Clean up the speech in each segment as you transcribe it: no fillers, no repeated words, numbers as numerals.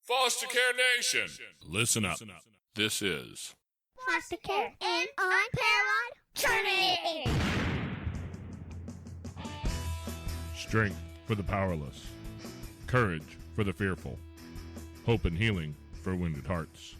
Foster Care Nation, listen up. This is Foster Care and Unparalleled Journey. strength for the powerless, courage for the fearful, hope and healing for wounded hearts.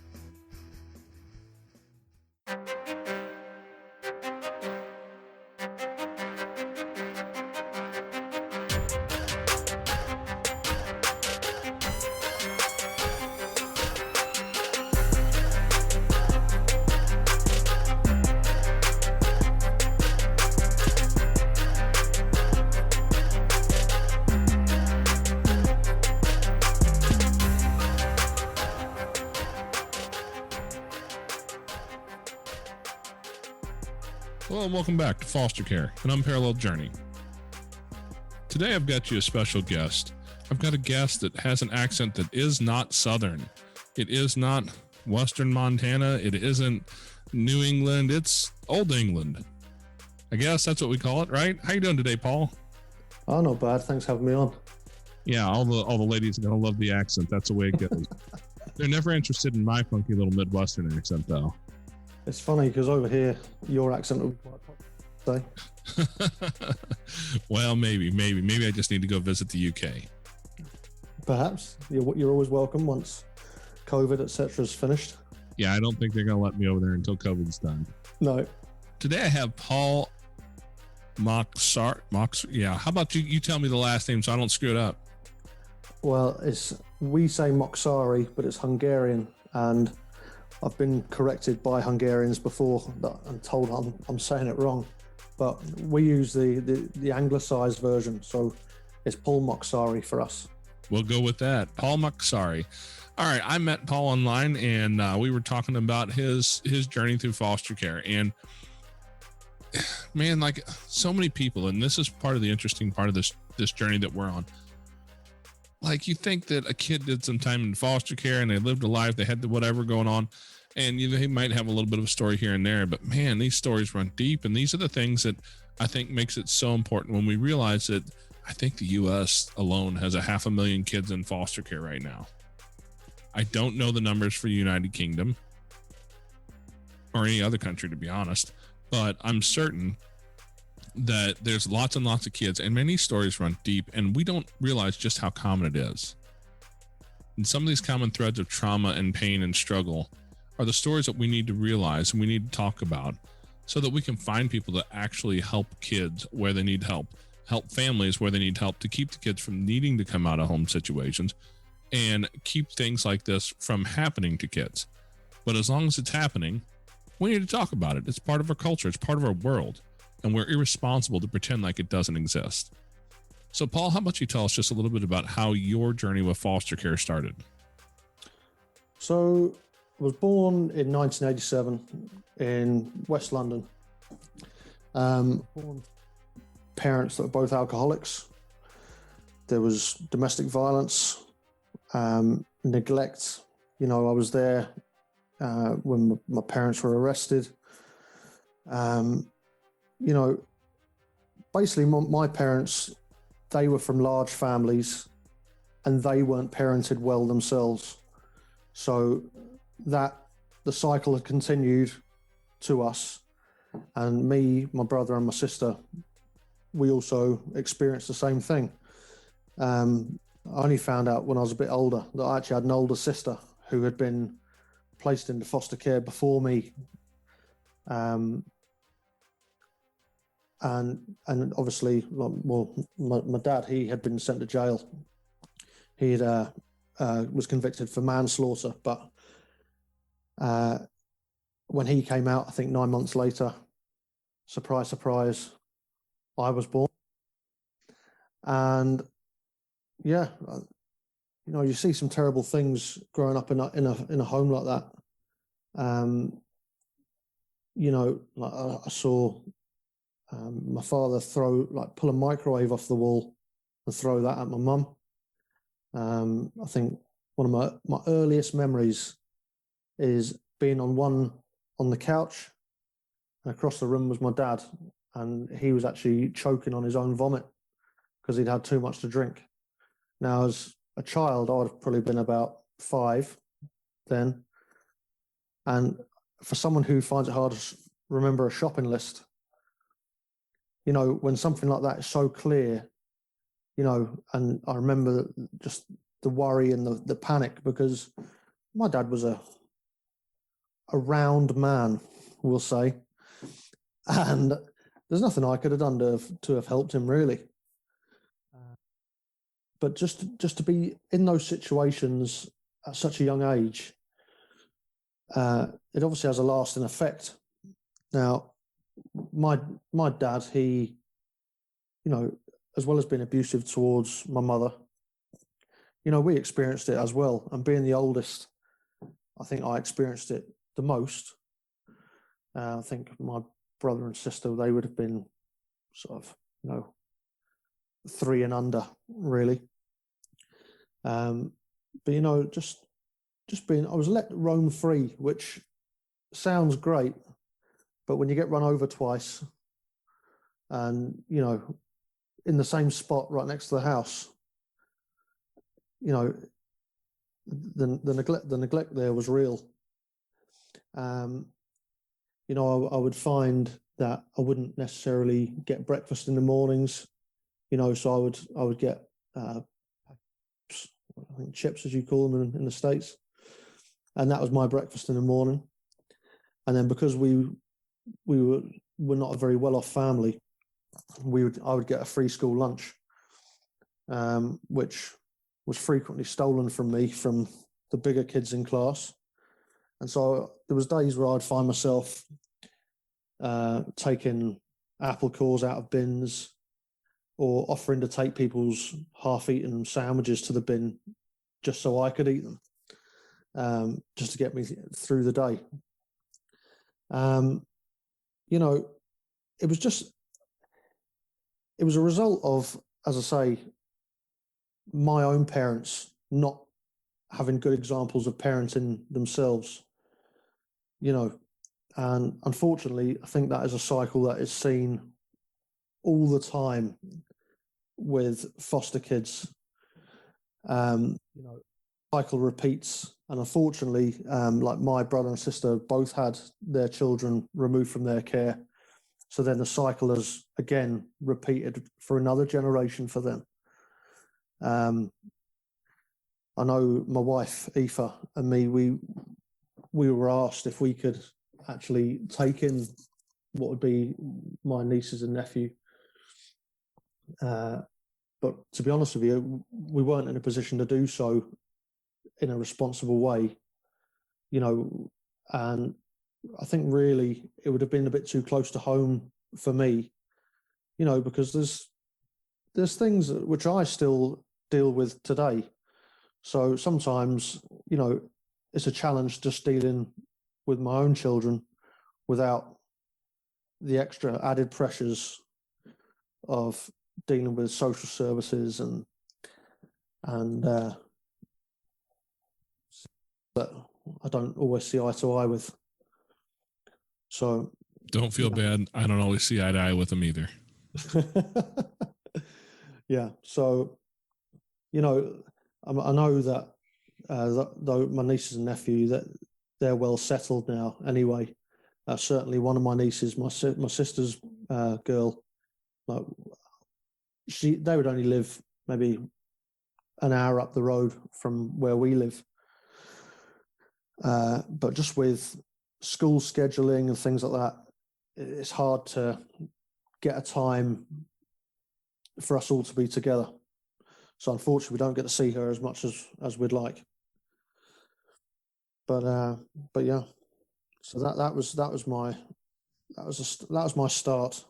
Hello and welcome back to Foster Care, an Unparalleled Journey. Today I've got you a special guest. I've got a guest that has an accent that is not Southern. It is not Western Montana. It isn't New England. It's Old England. I guess that's what we call it, right? How you doing today, Paul? Oh, not bad. Thanks for having me on. Yeah, all the ladies are going to love the accent. That's the way it goes. They're never interested in my funky little Midwestern accent, though. It's funny because over here, your accent would be quite popular. Well, maybe I just need to go visit the UK. Perhaps. You're always welcome once COVID, etc. is finished. Yeah, I don't think they're going to let me over there until COVID's done. No. Today I have Paul Mocsari. Yeah, how about you tell me the last name so I don't screw it up? Well, we say Mocsari, but it's Hungarian, and I've been corrected by Hungarians before that I'm told I'm saying it wrong, but we use the anglicised version, so it's Paul Mocsari for us. We'll go with that. Paul Mocsari. All right, I met Paul online, and we were talking about his journey through foster care. And man, like so many people, and this is part of the interesting part of this journey that we're on. Like you think that a kid did some time in foster care and they lived a life, they had whatever going on, and they might have a little bit of a story here and there, but man, these stories run deep. And these are the things that I think makes it so important when we realize that I think the U.S. alone has 500,000 kids in foster care right now. I don't know the numbers for the United Kingdom or any other country, to be honest, but I'm certain that there's lots and lots of kids, and many stories run deep, and we don't realize just how common it is. And some of these common threads of trauma and pain and struggle are the stories that we need to realize and we need to talk about so that we can find people that actually help kids where they need help families where they need help, to keep the kids from needing to come out of home situations and keep things like this from happening to kids. But as long as it's happening, we need to talk about it. It's part of our culture. It's part of our world. And we're irresponsible to pretend like it doesn't exist. So, Paul, how about you tell us just a little bit about how your journey with foster care started? So, I was born in 1987 in West London. Parents that were both alcoholics. There was domestic violence, neglect. I was there when my parents were arrested. Basically my parents, they were from large families and they weren't parented well themselves. So that the cycle had continued to us, and me, my brother and my sister, we also experienced the same thing. I only found out when I was a bit older that I actually had an older sister who had been placed into foster care before me. And obviously, well, my dad, he had been sent to jail. He was convicted for manslaughter, but when he came out, I think 9 months later, surprise, surprise, I was born. And yeah, you see some terrible things growing up in a home like that. I saw my father pull a microwave off the wall and throw that at my mum. I think one of my earliest memories is being on the couch, and across the room was my dad, and he was actually choking on his own vomit because he'd had too much to drink. Now, as a child, I would have probably been about 5 then. And for someone who finds it hard to remember a shopping list, you know, when something like that is so clear, you know, and I remember just the worry and the panic, because my dad was a round man, we'll say, and there's nothing I could have done to have helped him, really. But just to be in those situations at such a young age, it obviously has a lasting effect. Now, my dad, he, you know, as well as being abusive towards my mother, you know, we experienced it as well. And being the oldest, I think I experienced it the most. I think my brother and sister, they would have been sort of, you know, 3 and under, really. But, you know, just being, I was let roam free, which sounds great, but when you get run over twice and, you know, in the same spot right next to the house, you know, the neglect there was real. You know, I would find that I wouldn't necessarily get breakfast in the mornings, you know, so I would get I think chips, as you call them in the States, and that was my breakfast in the morning. And then because we were not a very well off family, I would get a free school lunch, which was frequently stolen from me from the bigger kids in class. And so there was days where I'd find myself taking apple cores out of bins, or offering to take people's half-eaten sandwiches to the bin just so I could eat them, just to get me through the day. You know, it was a result of, as I say, my own parents not having good examples of parenting themselves, you know, and unfortunately, I think that is a cycle that is seen all the time with foster kids. You know, cycle repeats, and unfortunately, like my brother and sister both had their children removed from their care, so then the cycle has again repeated for another generation for them. I know my wife Aoife and me, we were asked if we could actually take in what would be my nieces and nephew. But to be honest with you, we weren't in a position to do so in a responsible way, you know, and I think really it would have been a bit too close to home for me, you know, because there's things which I still deal with today. So sometimes, you know, it's a challenge just dealing with my own children without the extra added pressures of dealing with social services and that I don't always see eye to eye with. So don't feel bad. I don't always see eye to eye with them either. Yeah. So, you know, I know that though my nieces and nephew, that they're well settled now anyway. Certainly one of my nieces, my sister's girl, like they would only live maybe an hour up the road from where we live. But just with school scheduling and things like that, it's hard to get a time for us all to be together. So unfortunately, we don't get to see her as much as we'd like. But yeah, so that was my start.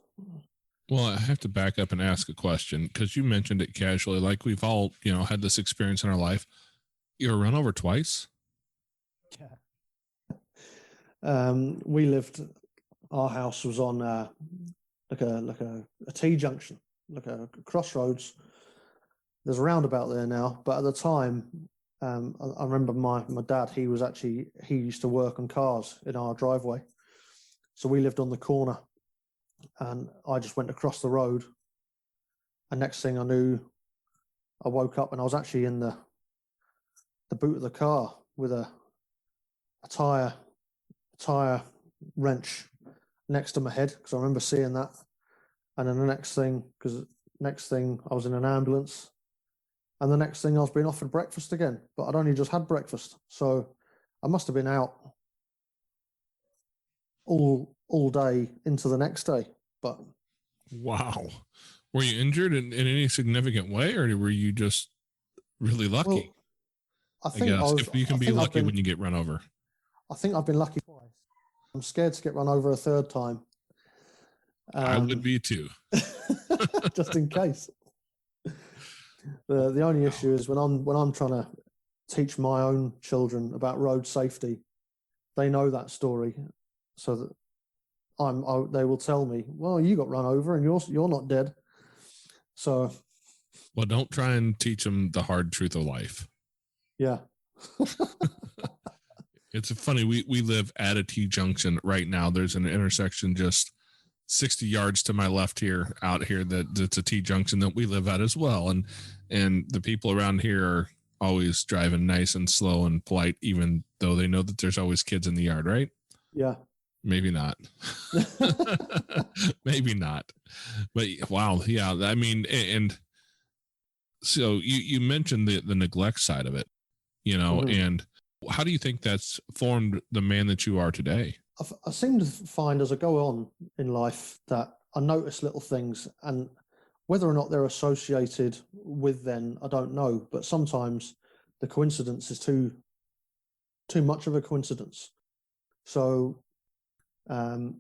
Well, I have to back up and ask a question, because you mentioned it casually, like we've all, you know, had this experience in our life. You were run over twice? Yeah. We lived. Our house was on like a T-junction, like a crossroads. There's a roundabout there now, but at the time, I remember my dad. He used to work on cars in our driveway, so we lived on the corner, and I just went across the road, and next thing I knew, I woke up and I was actually in the boot of the car with a tire wrench next to my head, because I remember seeing that. And then the next thing I was in an ambulance, and the next thing I was being offered breakfast again, but I'd only just had breakfast, so I must have been out all day into the next day. But wow, were you injured in any significant way, or were you just really lucky? well, I think if you can be lucky when you get run over. I think I've been lucky twice. I'm scared to get run over a third time. I would be too. Just in case. The only issue is when I'm trying to teach my own children about road safety, they know that story, so that they will tell me, well, you got run over and you're not dead. So, well, don't try and teach them the hard truth of life. Yeah. It's funny. We live at a T-junction right now. There's an intersection just 60 yards to my left here, out here, that's a T-junction that we live at as well. And the people around here are always driving nice and slow and polite, even though they know that there's always kids in the yard, right? Yeah. Maybe not. Maybe not. But wow. Yeah. I mean, and so you mentioned the neglect side of it, and how do you think that's formed the man that you are today? I seem to find as I go on in life that I notice little things, and whether or not they're associated with them, I don't know. But sometimes the coincidence is too much of a coincidence. So, I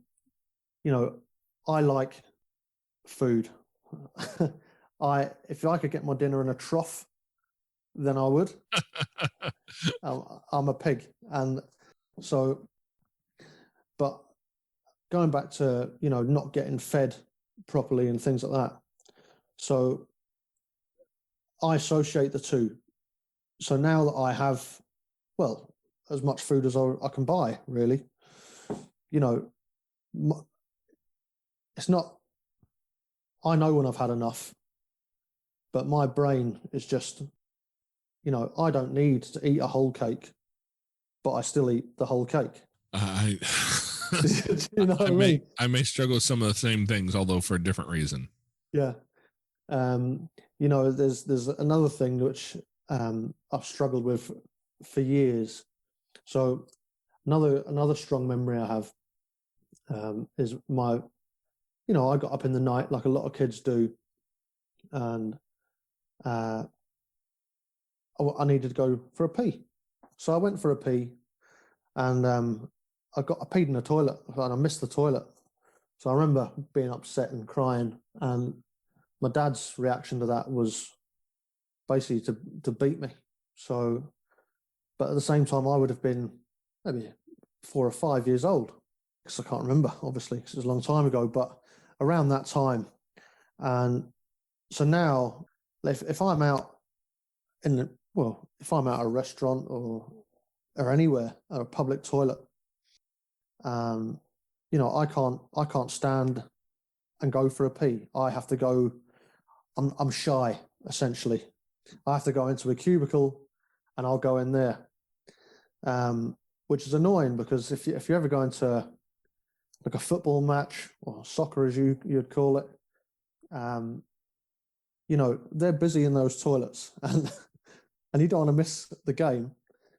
like food. If I could get my dinner in a trough, then I would. I'm a pig, and so. But going back to, not getting fed properly and things like that. So I associate the two. So now that I have, well, as much food as I can buy, really, it's not, I know when I've had enough, but my brain is just, I don't need to eat a whole cake, but I still eat the whole cake. You know what I mean? I may struggle with some of the same things, although for a different reason. Yeah. There's another thing which I've struggled with for years. So another strong memory I have is my, I got up in the night like a lot of kids do, and I needed to go for a pee. So I went for a pee, and I peed in the toilet, and I missed the toilet. So I remember being upset and crying, and my dad's reaction to that was basically to beat me. So, but at the same time, I would have been maybe 4 or 5 years old, because I can't remember, obviously, because it was a long time ago, but around that time. And so now, if I'm out if I'm at a restaurant or anywhere, or a public toilet, I can't stand and go for a pee. I have to go. I'm shy, essentially. I have to go into a cubicle, and I'll go in there, which is annoying, because if you ever go into like a football match, or soccer as you'd call it, they're busy in those toilets, and you don't want to miss the game.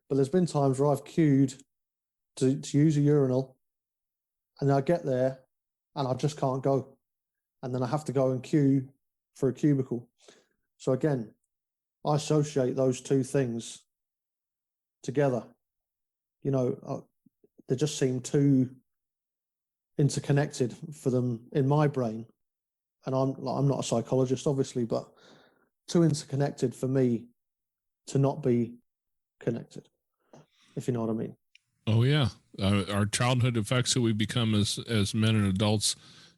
But there's been times where I've queued to use a urinal, and I get there and I just can't go, and then I have to go and queue for a cubicle. So again, I associate those two things together. They just seem too interconnected for them in my brain, and I'm not a psychologist, obviously, but too interconnected for me to not be connected, if you know what I mean. Oh yeah, our childhood affects who we become as men and adults.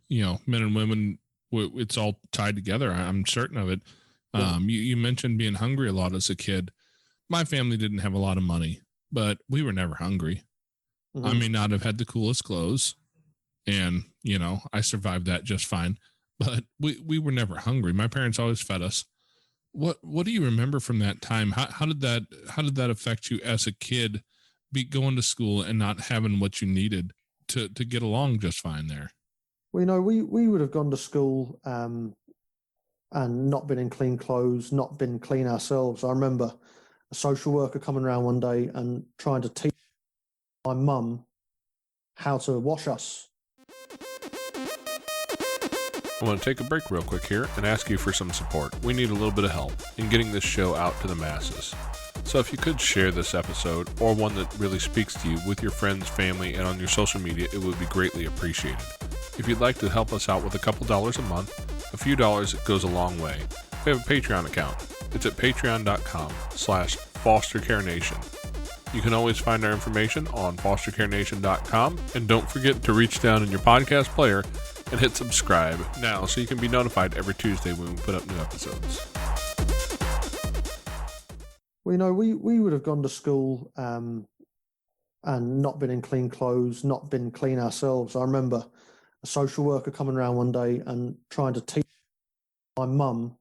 Men and women. It's all tied together. I'm certain of it. Yeah. You mentioned being hungry a lot as a kid. My family didn't have a lot of money, but we were never hungry. Mm-hmm. I may not have had the coolest clothes, and I survived that just fine. But we were never hungry. My parents always fed us. What do you remember from that time? How did that affect you as a kid, be going to school and not having what you needed to get along just fine there? Well, we would have gone to school and not been in clean clothes, not been clean ourselves. I remember a social worker coming around one day and trying to teach my mum how to wash us. I want to take a break real quick here and ask you for some support. We need a little bit of help in getting this show out to the masses. So if you could share this episode or one that really speaks to you with your friends, family, and on your social media, it would be greatly appreciated. If you'd like to help us out with a couple dollars a month, a few dollars goes a long way. We have a Patreon account. It's at patreon.com/fostercarenation. You can always find our information on fostercarenation.com, and don't forget to reach down in your podcast player and hit subscribe now so you can be notified every Tuesday when we put up new episodes. Well, we would have gone to school and not been in clean clothes, not been clean ourselves. I remember a social worker coming around one day and trying to teach my mum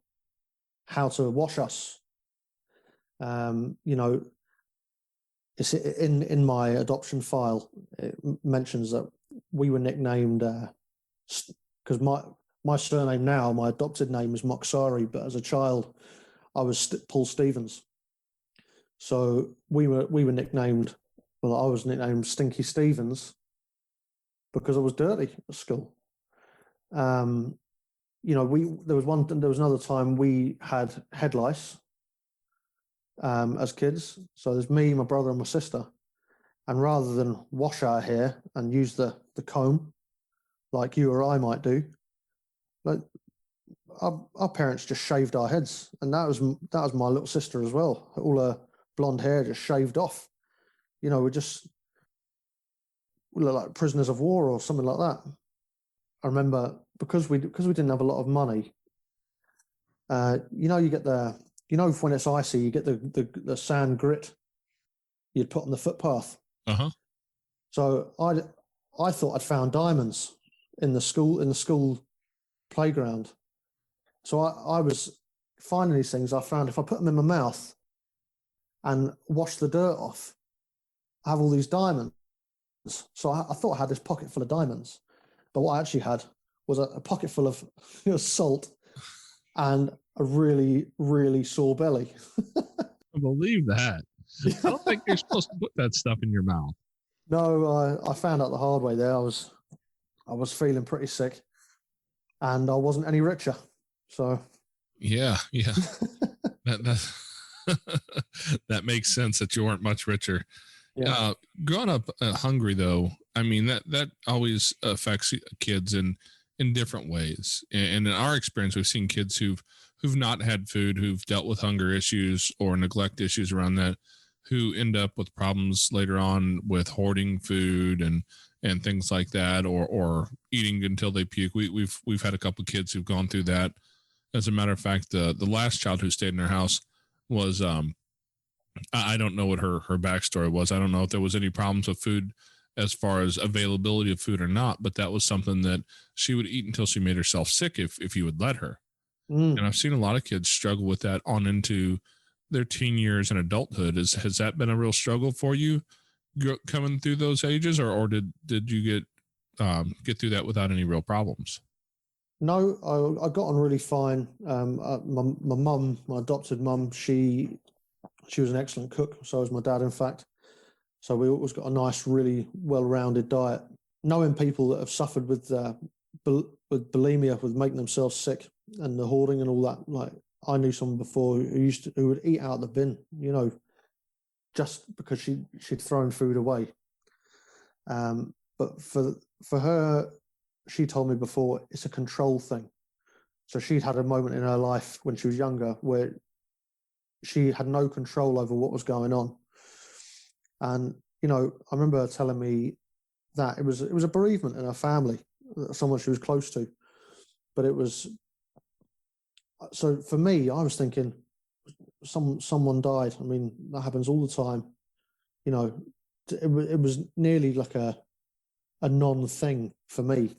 how to wash us. It's in my adoption file. It mentions that we were nicknamed because my surname now, my adopted name is Mocsari, but as a child, I was Paul Stevens. So we were nicknamed. Well, I was nicknamed Stinky Stevens because I was dirty at school. There was another time we had head lice as kids. So there's me, my brother, and my sister. And rather than wash our hair and use the comb like you or I might do, like our parents just shaved our heads, and that was my little sister as well. All her blonde hair just shaved off. We look like prisoners of war or something like that. I remember because we didn't have a lot of money. You get when it's icy, you get the sand grit you'd put on the footpath. So I thought I'd found diamonds in the school playground. So I was finding these things. I found if I put them in my mouth and wash the dirt off, I have all these diamonds. So I thought I had this pocket full of diamonds, but what I actually had was a pocket full of salt and a really, really sore belly. I believe that. I don't think you're supposed to put that stuff in your mouth. No, I found out the hard way there. I was feeling pretty sick, and I wasn't any richer. So yeah, that that makes sense that you weren't much richer. Yeah. Growing up hungry, though, I mean that always affects kids in different ways. And in our experience, we've seen kids who've not had food, who've dealt with hunger issues or neglect issues around that, who end up with problems later on with hoarding food and things like that, or eating until they puke. We've had a couple of kids who've gone through that. As a matter of fact, the last child who stayed in our house was I don't know what her backstory was. I don't know if there was any problems with food as far as availability of food or not, but that was something that she would eat until she made herself sick if you would let her. And I've seen a lot of kids struggle with that on into their teen years and adulthood. Has that been a real struggle for you coming through those ages, or did you get through that without any real problems? No, I got on really fine. My mum, my adopted mum, she was an excellent cook. So was my dad, in fact. So we always got a nice, really well-rounded diet. Knowing people that have suffered with bulimia, with making themselves sick and the hoarding and all that, like I knew someone before who would eat out of the bin, just because she'd thrown food away. But for her, she told me before, it's a control thing. So she'd had a moment in her life when she was younger where she had no control over what was going on. And, I remember her telling me that it was a bereavement in her family, someone she was close to. But it was, so for me, I was thinking, someone died. I mean, that happens all the time. It was nearly like a non-thing for me.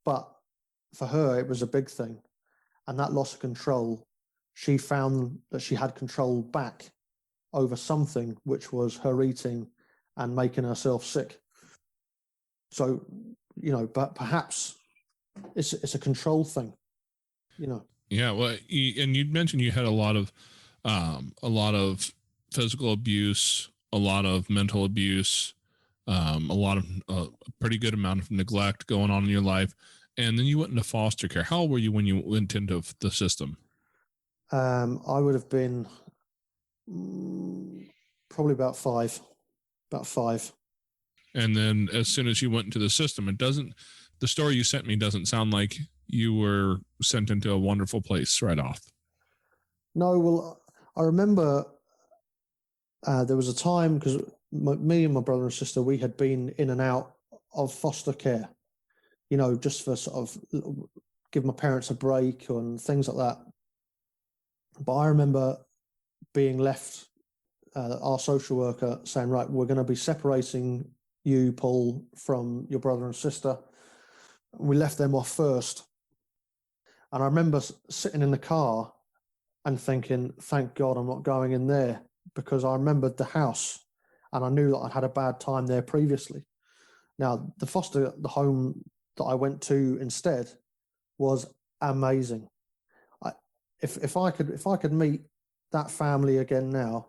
But for her, it was a big thing. And that loss of control, she found that she had control back over something, which was her eating and making herself sick. So, but perhaps it's a control thing, Yeah. Well, and you'd mentioned you had a lot of physical abuse, a lot of mental abuse, a lot of a pretty good amount of neglect going on in your life. And then you went into foster care. How old were you when you went into the system? I would have been probably about five. And then as soon as you went into the system, the story you sent me doesn't sound like you were sent into a wonderful place right off. No, well, I remember there was a time because me and my brother and sister, we had been in and out of foster care, just for sort of give my parents a break and things like that. But I remember being left, our social worker saying, right, we're going to be separating you, Paul, from your brother and sister. We left them off first. And I remember sitting in the car and thinking, thank God I'm not going in there, because I remembered the house and I knew that I'd had a bad time there previously. Now, the home that I went to instead was amazing. If I could meet that family again now,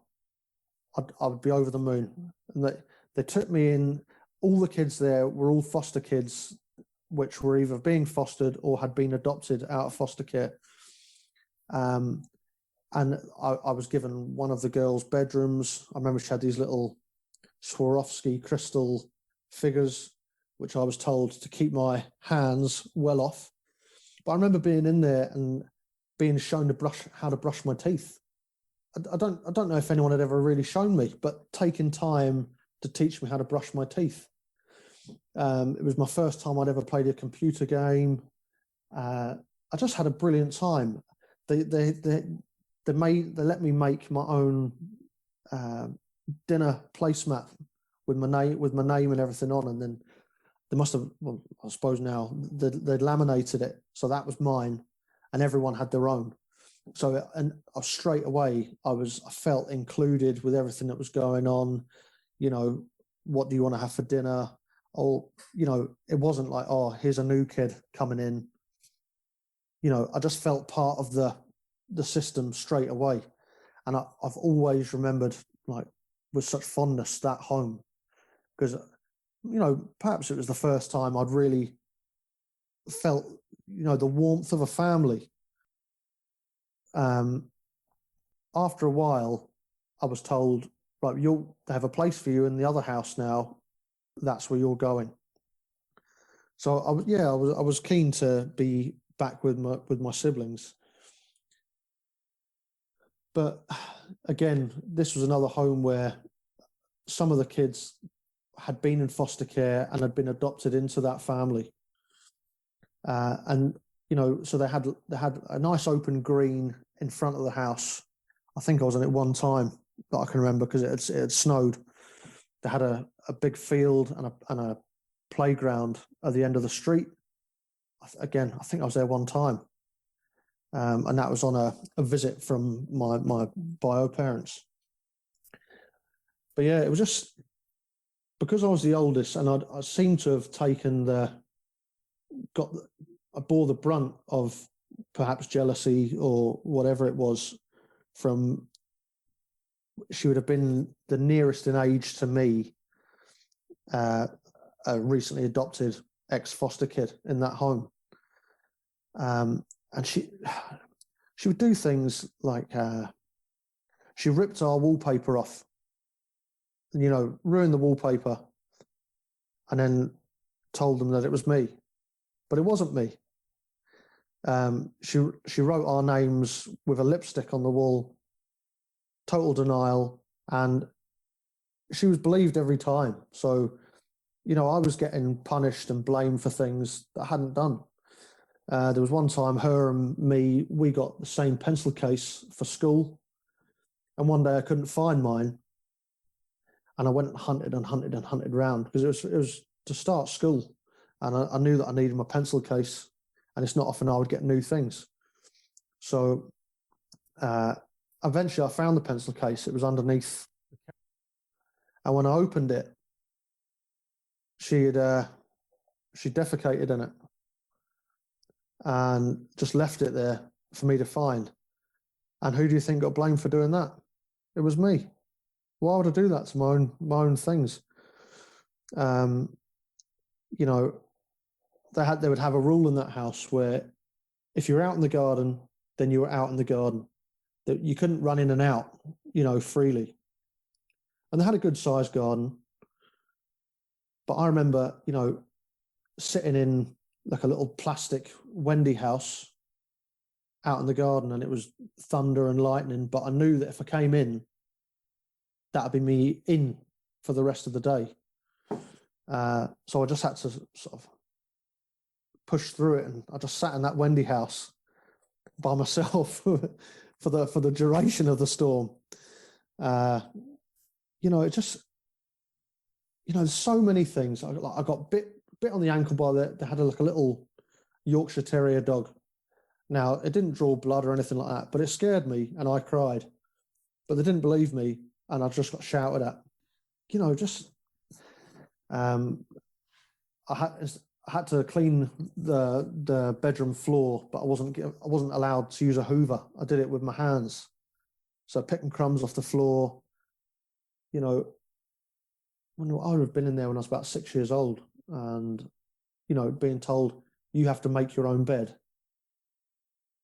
I would be over the moon. And they took me in. All the kids there were all foster kids, which were either being fostered or had been adopted out of foster care. And I was given one of the girls' bedrooms. I remember she had these little Swarovski crystal figures, which I was told to keep my hands well off. But I remember being in there and being shown how to brush my teeth. I don't know if anyone had ever really shown me, but taking time to teach me how to brush my teeth. It was my first time I'd ever played a computer game. I just had a brilliant time. They let me make my own dinner placemat with my name and everything on, and then they must have. Well, I suppose now they'd laminated it, so that was mine, and everyone had their own. So, and straight away, I felt included with everything that was going on. What do you want to have for dinner? Or, it wasn't like, oh, here's a new kid coming in. I just felt part of the system straight away. And I've always remembered, like, with such fondness, that home. Because, perhaps it was the first time I'd really felt, the warmth of a family. After a while, I was told, right, you'll have a place for you in the other house now. That's where you're going. So I was keen to be back with my siblings. But again, this was another home where some of the kids had been in foster care and had been adopted into that family. So they had a nice open green in front of the house. I think I was on it one time that I can remember because it had snowed. They had a big field and a playground at the end of the street. I think I was there one time. And that was on a visit from my bio parents. But yeah, it was just because I was the oldest and I seemed to have I bore the brunt of perhaps jealousy or whatever it was from. She would have been the nearest in age to me, a recently adopted ex-foster kid in that home. And she would do things like she ripped our wallpaper off, ruined the wallpaper, and then told them that it was me, but it wasn't me. She wrote our names with a lipstick on the wall. Total denial, and she was believed every time. So, I was getting punished and blamed for things that I hadn't done. There was one time her and me, we got the same pencil case for school, and one day I couldn't find mine, and I went and hunted around because it was to start school, and I knew that I needed my pencil case, and it's not often I would get new things. So Eventually, I found the pencil case. It was underneath, and when I opened it, she defecated in it and just left it there for me to find. And who do you think got blamed for doing that? It was me. Why would I do that to my own things? You know, they would have a rule in that house where if you're out in the garden, then you were out in the garden. That you couldn't run in and out, freely. And they had a good sized garden. But I remember, sitting in like a little plastic Wendy house out in the garden, and it was thunder and lightning. But I knew that if I came in, that'd be me in for the rest of the day. So I just had to sort of push through it, and I just sat in that Wendy house by myself for the duration of the storm. It just, there's so many things. I got bit on the ankle by they had a little Yorkshire Terrier dog. Now, it didn't draw blood or anything like that, but it scared me and I cried. But they didn't believe me, and I just got shouted at. I had to clean the bedroom floor, but I wasn't allowed to use a Hoover. I did it with my hands. So picking crumbs off the floor. When I would have been in there when I was about 6 years old, and being told you have to make your own bed.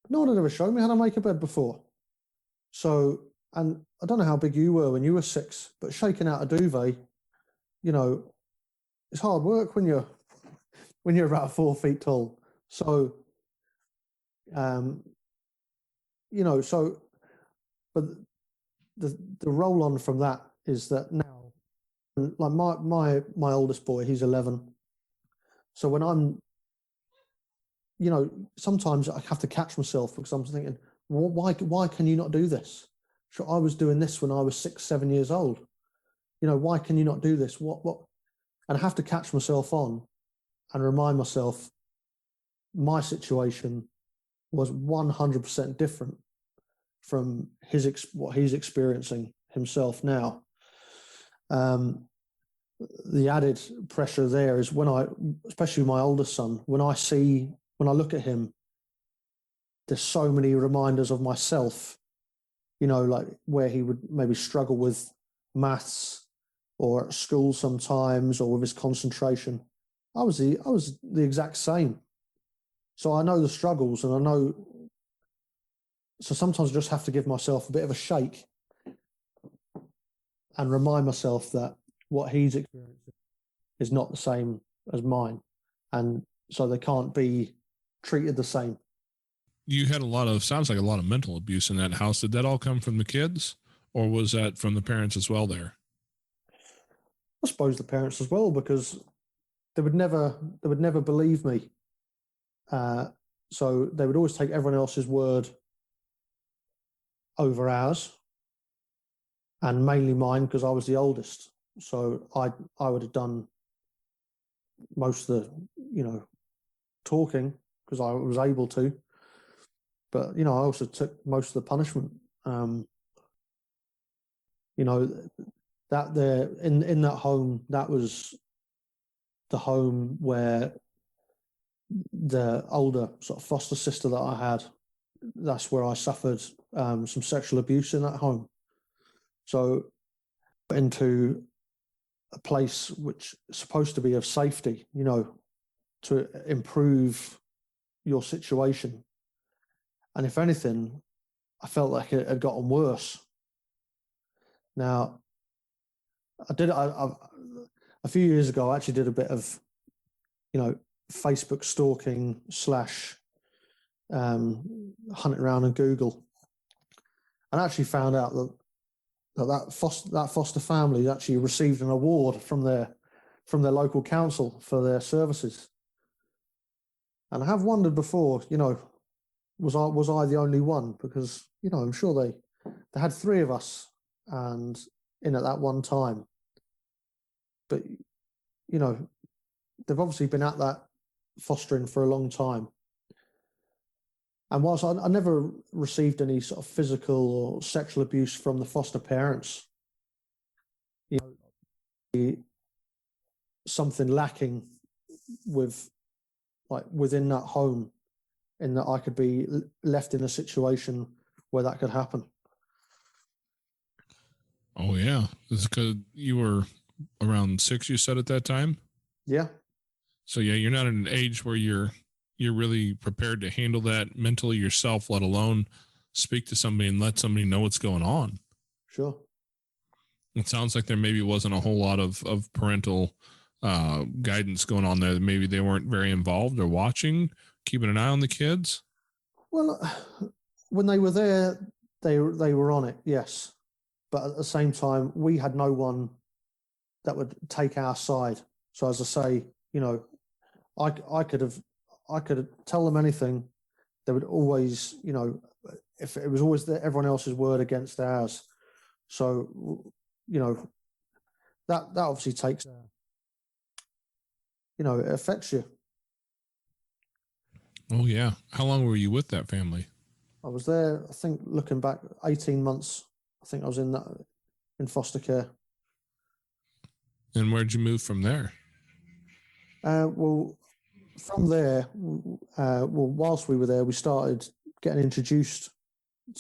No one had ever shown me how to make a bed before. So, and I don't know how big you were when you were 6, but shaking out a duvet, it's hard work when you're about 4 feet tall. So, but the roll on from that is that now, like my oldest boy, he's 11. So when I'm, sometimes I have to catch myself because I'm thinking, why can you not do this? Sure, I was doing this when I was 6, 7 years old. Why can you not do this? What? And I have to catch myself on and remind myself my situation was 100% different from what he's experiencing himself now. The added pressure there is especially my oldest son, when I look at him, there's so many reminders of myself, like where he would maybe struggle with maths or at school sometimes, or with his concentration. I was the exact same. So I know the struggles, and I know. So sometimes I just have to give myself a bit of a shake and remind myself that what he's experiencing is not the same as mine, and so they can't be treated the same. You had sounds like a lot of mental abuse in that house. Did that all come from the kids, or was that from the parents as well there? I suppose the parents as well, because they would never believe me. So they would always take everyone else's word over ours, and mainly mine because I was the oldest. So I would have done most of the talking because I was able to, but I also took most of the punishment. That there in that home, that was the home where the older sort of foster sister that I had, that's where I suffered some sexual abuse in that home. So into a place which is supposed to be of safety, to improve your situation. And if anything, I felt like it had gotten worse. Now, a few years ago, I actually did a bit of, Facebook stalking / hunting around on Google, and I actually found out that foster family actually received an award from their local council for their services. And I have wondered before, was I the only one? Because I'm sure they had 3 of us and in at that one time. But they've obviously been at that fostering for a long time. And whilst I never received any sort of physical or sexual abuse from the foster parents, you know, something lacking within that home, in that I could be left in a situation where that could happen. Oh yeah, it's because you were around 6. You said at that time. Yeah. So yeah, you're not at an age where you're really prepared to handle that mentally yourself, let alone speak to somebody and let somebody know what's going on. Sure. It sounds like there maybe wasn't a whole lot of parental guidance going on there. Maybe they weren't very involved or watching, keeping an eye on the kids. Well, when they were there, they were on it, yes. But at the same time, we had no one that would take our side. So as I say, you know, I could tell them anything. They would always, you know, if it was always everyone else's word against ours. So, you know, that obviously takes, you know, it affects you. Oh yeah. How long were you with that family? I was there, I think, looking back, 18 months. I think I was in foster care. And where'd you move from there? Well, from there, whilst we were there, we started getting introduced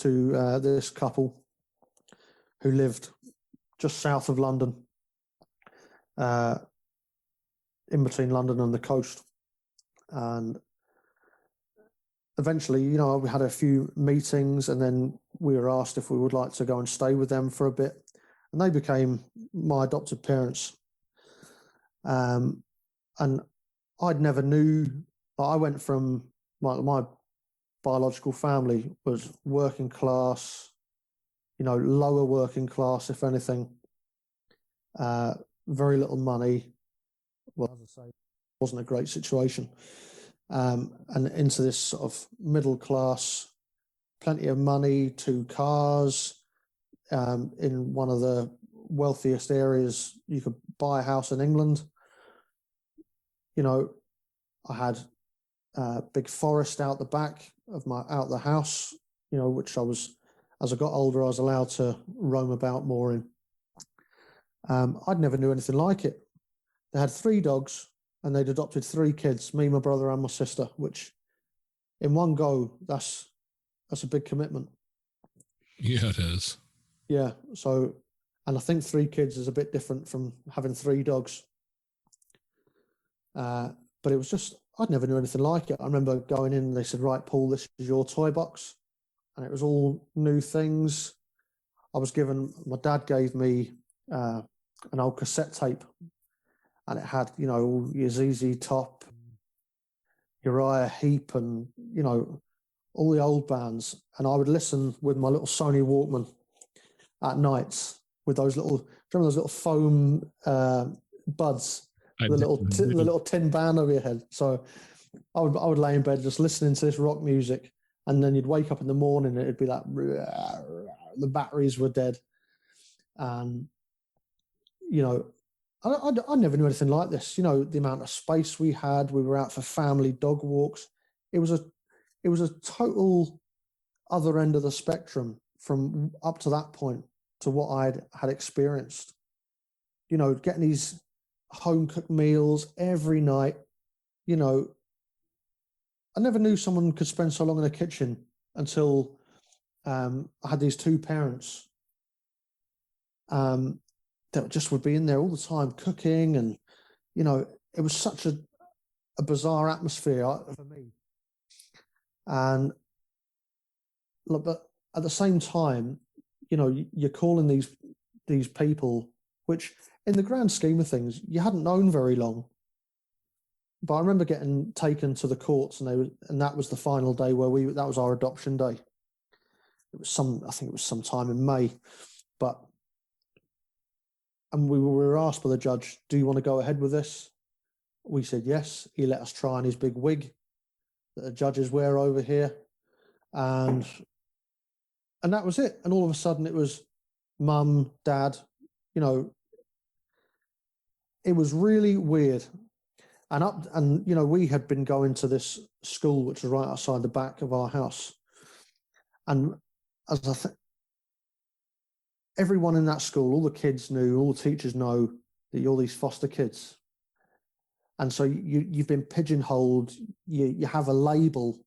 to this couple who lived just south of London, in between London and the coast. And eventually, you know, we had a few meetings, and then we were asked if we would like to go and stay with them for a bit. And they became my adopted parents. And I'd never knew. I went from my biological family was working class, you know, lower working class, if anything. Very little money. Well, as I say, it wasn't a great situation. And into this sort of middle class, plenty of money, 2 cars, in one of the wealthiest areas you could buy a house in England. You know, I had a big forest out the back of the house, you know, which as I got older, I was allowed to roam about more in. I'd never knew anything like it. They had 3 dogs, and they'd adopted 3 kids, me, my brother, and my sister, which in one go, that's a big commitment. Yeah, it is. Yeah. So, and I think 3 kids is a bit different from having 3 dogs. But it was just, I'd never knew anything like it. I remember going in and they said, right, Paul, this is your toy box. And it was all new things. My dad gave me an old cassette tape, and it had, you know, your ZZ Top, Uriah Heep, and, you know, all the old bands. And I would listen with my little Sony Walkman at nights with those little, remember those little foam buds, the little tin band over your head. So I would lay in bed just listening to this rock music, and then you'd wake up in the morning and it'd be like the batteries were dead. And, you know, I never knew anything like this. You know, the amount of space we had. We were out for family dog walks. It was a total other end of the spectrum from up to that point to what I had experienced. You know, getting these home cooked meals every night. You know, I never knew someone could spend so long in the kitchen until I had these 2 parents that just would be in there all the time cooking, and, you know, it was such a bizarre atmosphere for me. And look, but at the same time, you know, you're calling these people, which in the grand scheme of things, you hadn't known very long. But I remember getting taken to the courts, and that was the final day where that was our adoption day. I think it was sometime in May, and we were asked by the judge, do you want to go ahead with this? We said yes. He let us try on his big wig that the judges wear over here. And that was it. And all of a sudden it was mum, dad, you know, it was really weird. And we had been going to this school which was right outside the back of our house, and as everyone in that school, all the kids knew, all the teachers know that you're these foster kids, and so you've been pigeonholed. You have a label,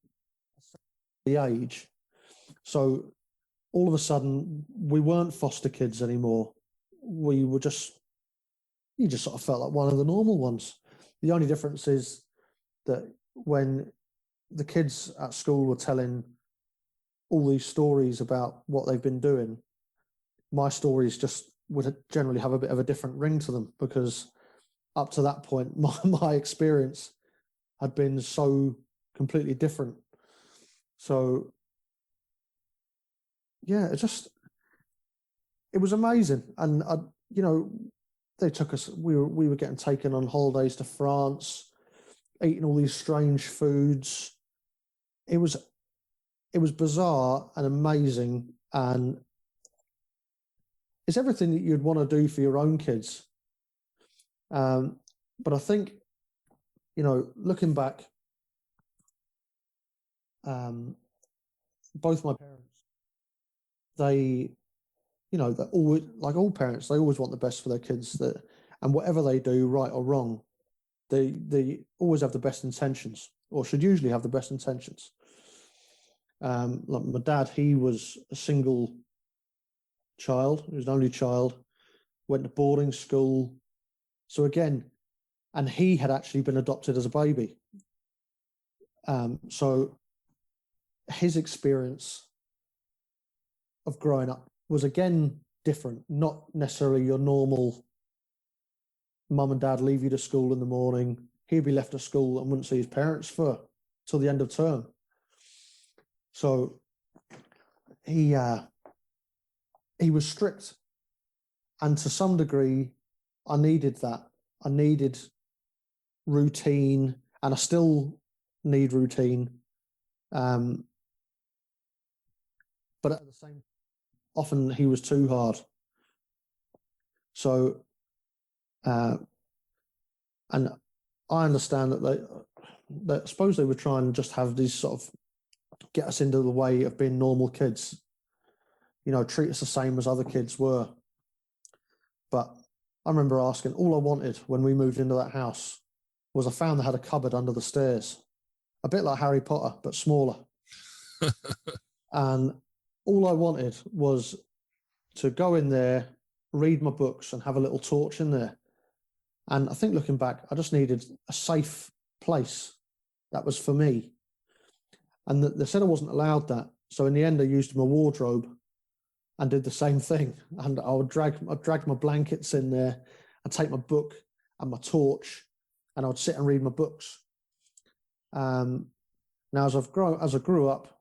the age, so all of a sudden we weren't foster kids anymore. We were you just sort of felt like one of the normal ones. The only difference is that when the kids at school were telling all these stories about what they've been doing, my stories just would generally have a bit of a different ring to them, because up to that point, my experience had been so completely different. So, yeah, it was amazing. And, they took us, we were getting taken on holidays to France, eating all these strange foods. It was bizarre and amazing, and it's everything that you'd want to do for your own kids. But I think, looking back, both my parents, they always, like all parents, they always want the best for their kids. And whatever they do, right or wrong, they always have the best intentions, or should usually have the best intentions. Like my dad, he was a single child. He was an only child. Went to boarding school. So again, and he had actually been adopted as a baby. So his experience of growing up was again different, not necessarily your normal mum and dad leave you to school in the morning. He'd be left at school and wouldn't see his parents till the end of term. So he was strict, and to some degree, I needed that. I needed routine, and I still need routine. But at the same, often he was too hard. So, and I understand that I suppose they were trying to just have these sort of get us into the way of being normal kids, treat us the same as other kids were. But I remember asking, all I wanted when we moved into that house was I found they had a cupboard under the stairs, a bit like Harry Potter, but smaller. And all I wanted was to go in there, read my books, and have a little torch in there. And I think looking back, I just needed a safe place that was for me. And they said I wasn't allowed that. So in the end, I used my wardrobe and did the same thing. And I'd drag my blankets in there, and take my book and my torch, and I'd sit and read my books. Now, as I grew up,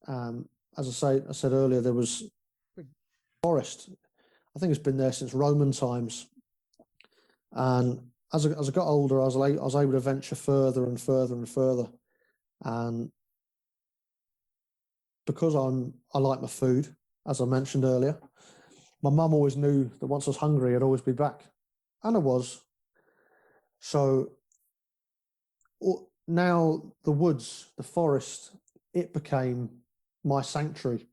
as I said earlier, there was a forest. I think it's been there since Roman times. And as I got older, I was able to venture further and further and further. And because I like my food, as I mentioned earlier, my mum always knew that once I was hungry, I'd always be back. And I was. So now the woods, the forest, it became my sanctuary.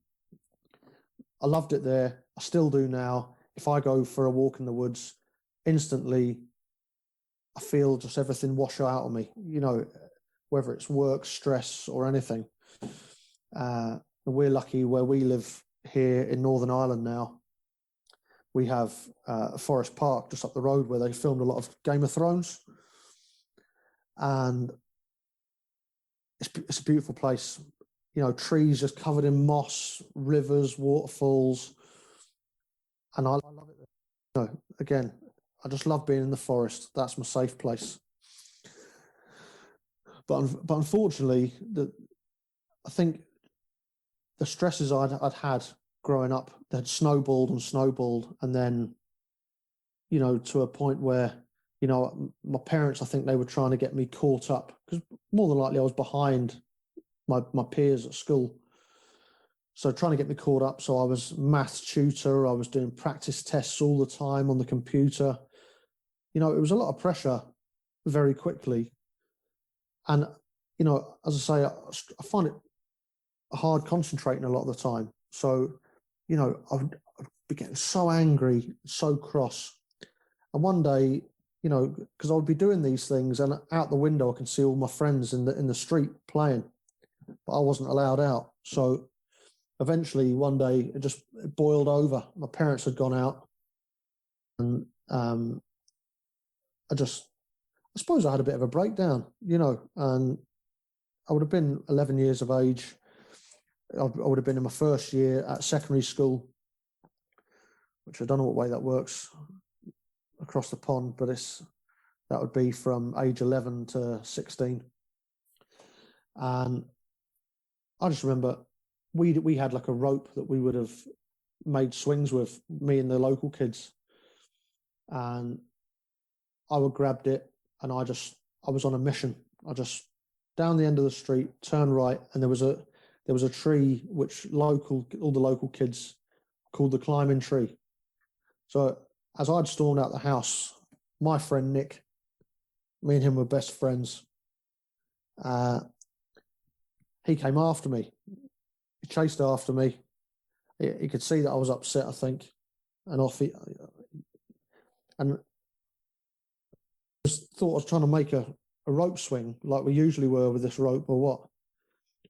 I loved it there. I still do now. If I go for a walk in the woods, instantly I feel just everything wash out of me, whether it's work, stress, or anything. We're lucky where we live here in Northern Ireland now. We have a forest park just up the road where they filmed a lot of Game of Thrones. And it's a beautiful place. Trees just covered in moss, rivers, waterfalls. And I love it. Again, I just love being in the forest. That's my safe place. But unfortunately, I think the stresses I'd had growing up, they had snowballed, and then, to a point where, my parents, I think they were trying to get me caught up, because more than likely I was behind my peers at school. So trying to get me caught up. So I was maths tutor. I was doing practice tests all the time on the computer. It was a lot of pressure. very quickly. And, you know, as I say, I find it hard concentrating a lot of the time. So, you know, I'd be getting so angry, so cross. And one day, you know, because I would be doing these things, and out the window I can see all my friends in the street playing, but I wasn't allowed out. So eventually one day it boiled over. My parents had gone out, and I suppose I had a bit of a breakdown, you know, and I would have been 11 years of age. I would have been in my first year at secondary school, which I don't know what way that works across the pond, but that would be from age 11 to 16. And I just remember we had like a rope that we would have made swings with, me and the local kids. And I would grabbed it, and I was on a mission. I just down the end of the street, turn right, and there was a tree which all the local kids called the climbing tree. So as I'd stormed out the house, my friend Nick, me and him were best friends. He came after me. He chased after me. He could see that I was upset, I think, and and I thought I was trying to make a rope swing like we usually were with this rope or what.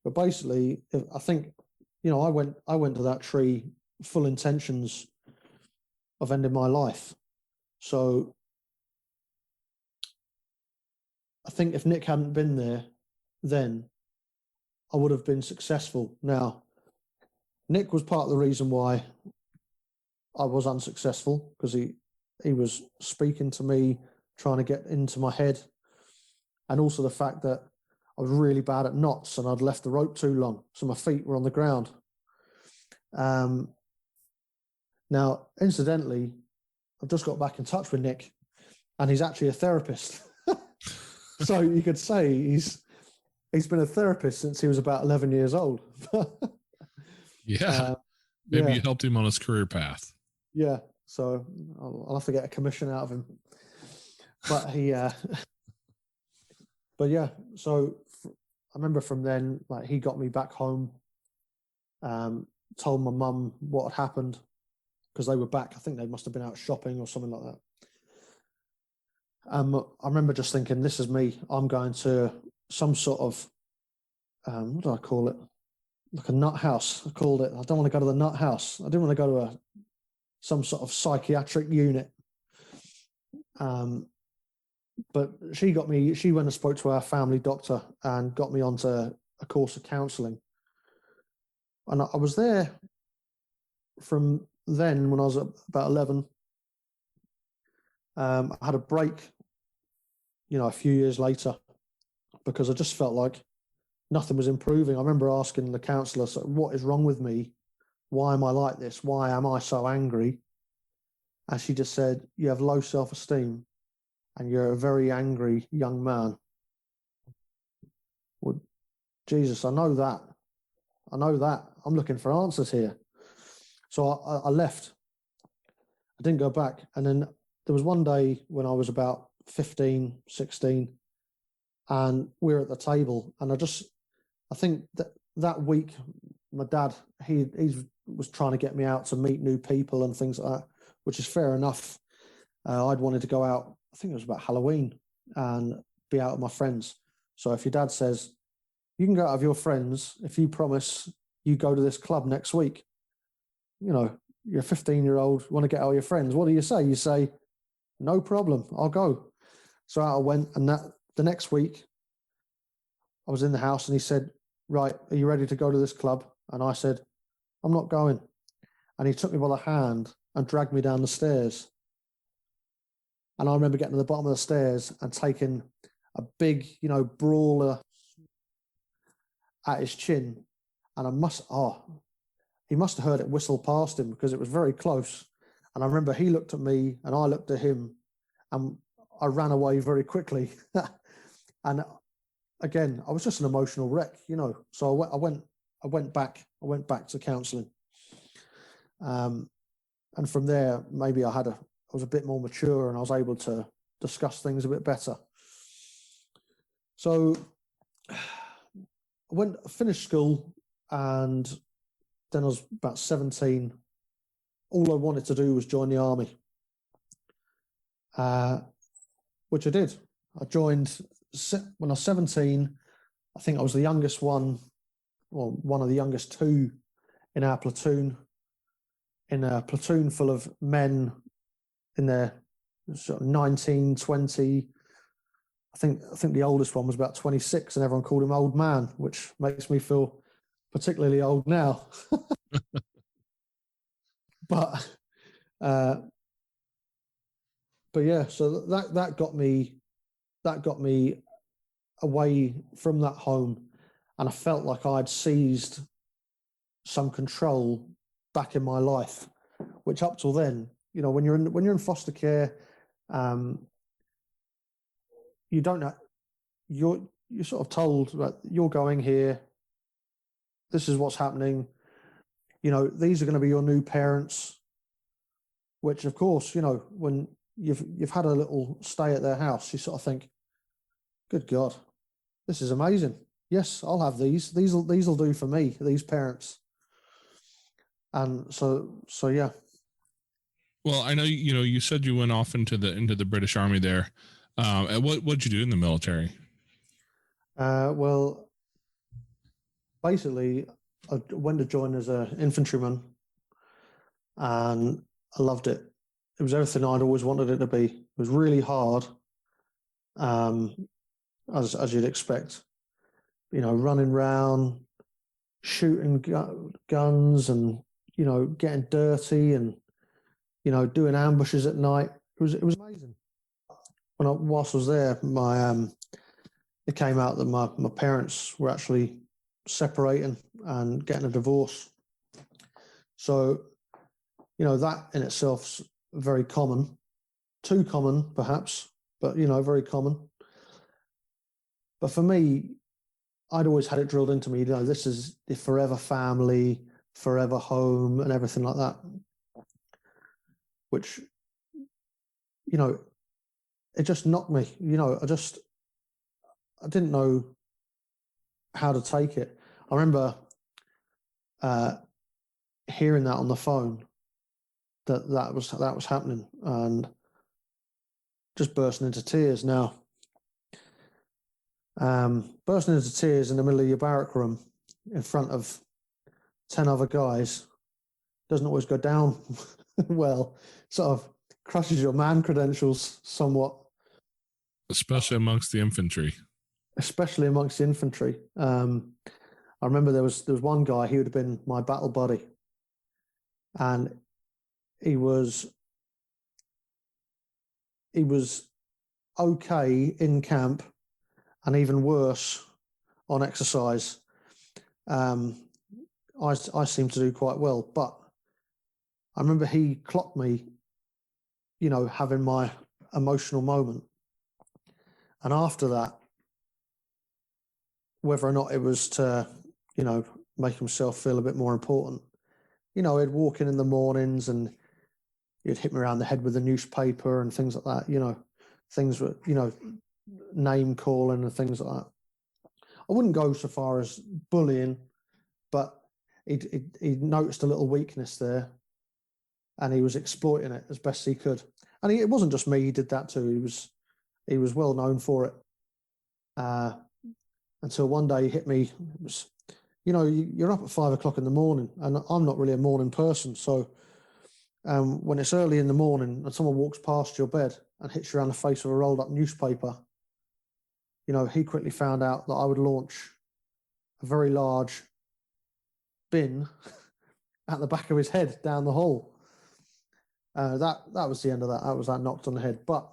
But basically, I think, you know, I went to that tree full intentions of ending my life. So I think if Nick hadn't been there, then I would have been successful. Now, Nick was part of the reason why I was unsuccessful, because he was speaking to me, trying to get into my head, and also the fact that I was really bad at knots and I'd left the rope too long, so my feet were on the ground. Now, incidentally, I've just got back in touch with Nick, and he's actually a therapist. So you could say he's been a therapist since he was about 11 years old. Yeah. Maybe you helped him on his career path. Yeah. So I'll have to get a commission out of him. But but yeah, so I remember from then, like, he got me back home, told my mum what had happened, because they were back. I think they must have been out shopping or something like that. I remember just thinking, this is me. I'm going to some sort of, what do I call it? Like a nut house, I called it. I don't want to go to the nut house. I didn't want to go to some sort of psychiatric unit. But she went and spoke to our family doctor and got me onto a course of counselling. And I was there from then, when I was about 11. I had a break, you know, a few years later, because I just felt like nothing was improving. I remember asking the counsellor, so what is wrong with me? Why am I like this? Why am I so angry? And she just said, you have low self-esteem and you're a very angry young man. Well, Jesus, I know that. I'm looking for answers here. So I left. I didn't go back. And then there was one day when I was about 15, 16, and we were at the table, and I think that week, my dad, he was trying to get me out to meet new people and things like that, which is fair enough. I'd wanted to go out, I think it was about Halloween, and be out with my friends. So if your dad says, you can go out with your friends if you promise you go to this club next week, you know, you're a 15-year-old, want to get out with your friends, what do you say? You say, no problem, I'll go. So out I went, and the next week, I was in the house, and he said, right, are you ready to go to this club? And I said, I'm not going. And he took me by the hand and dragged me down the stairs. And I remember getting to the bottom of the stairs and taking a big, you know, brawler at his chin. And he must have heard it whistle past him, because it was very close. And I remember he looked at me and I looked at him, and I ran away very quickly. And again, I was just an emotional wreck, you know. So I went back to counselling. And from there, maybe I was a bit more mature, and I was able to discuss things a bit better. So I finished school, and then I was about 17. All I wanted to do was join the army, which I did. I joined when I was 17. I think I was the youngest one, or one of the youngest two in our platoon, in a platoon full of men in their sort of 19, 20. I think the oldest one was about 26, and everyone called him old man, which makes me feel particularly old now. But yeah, so that got me away from that home, and I felt like I'd seized some control back in my life, which up till then, when you're in foster care, you don't know, you're sort of told that you're going here, this is what's happening, these are going to be your new parents, which of course, when you've had a little stay at their house, you sort of think, good God, this is amazing. Yes, I'll have these. These'll do for me, these parents. And so yeah. Well, I know you said you went off into the British Army there. What'd you do in the military? Well, basically, I went to join as an infantryman, and I loved it. It was everything I'd always wanted it to be. It was really hard, as you'd expect. Running around, shooting guns, and getting dirty, and doing ambushes at night. It was amazing. Whilst I was there, it came out that my parents were actually separating and getting a divorce. So, that in itself's very common, too common perhaps, but very common. But for me, I'd always had it drilled into me, this is the forever family, forever home, and everything like that. Which, it just knocked me. I didn't know how to take it. I remember hearing that on the phone, that was happening, and just bursting into tears. Now, bursting into tears in the middle of your barrack room in front of 10 other guys doesn't always go down well. Sort of crushes your man credentials somewhat, especially amongst the infantry. I remember there was one guy, he would have been my battle buddy, and he was okay in camp, and even worse on exercise. I seem to do quite well, but I remember he clocked me, having my emotional moment. And after that, whether or not it was to, make himself feel a bit more important, he'd walk in the mornings and he'd hit me around the head with a newspaper and things like that, things were, name calling and things like that. I wouldn't go so far as bullying, but he'd noticed a little weakness there, and he was exploiting it as best he could. And it wasn't just me; he did that too. He was well known for it. Until one day he hit me. It was, you're up at 5 o'clock in the morning, and I'm not really a morning person. So when it's early in the morning and someone walks past your bed and hits you around the face with a rolled up newspaper, he quickly found out that I would launch a very large bin at the back of his head down the hall. That was the end of that. That was that knocked on the head. But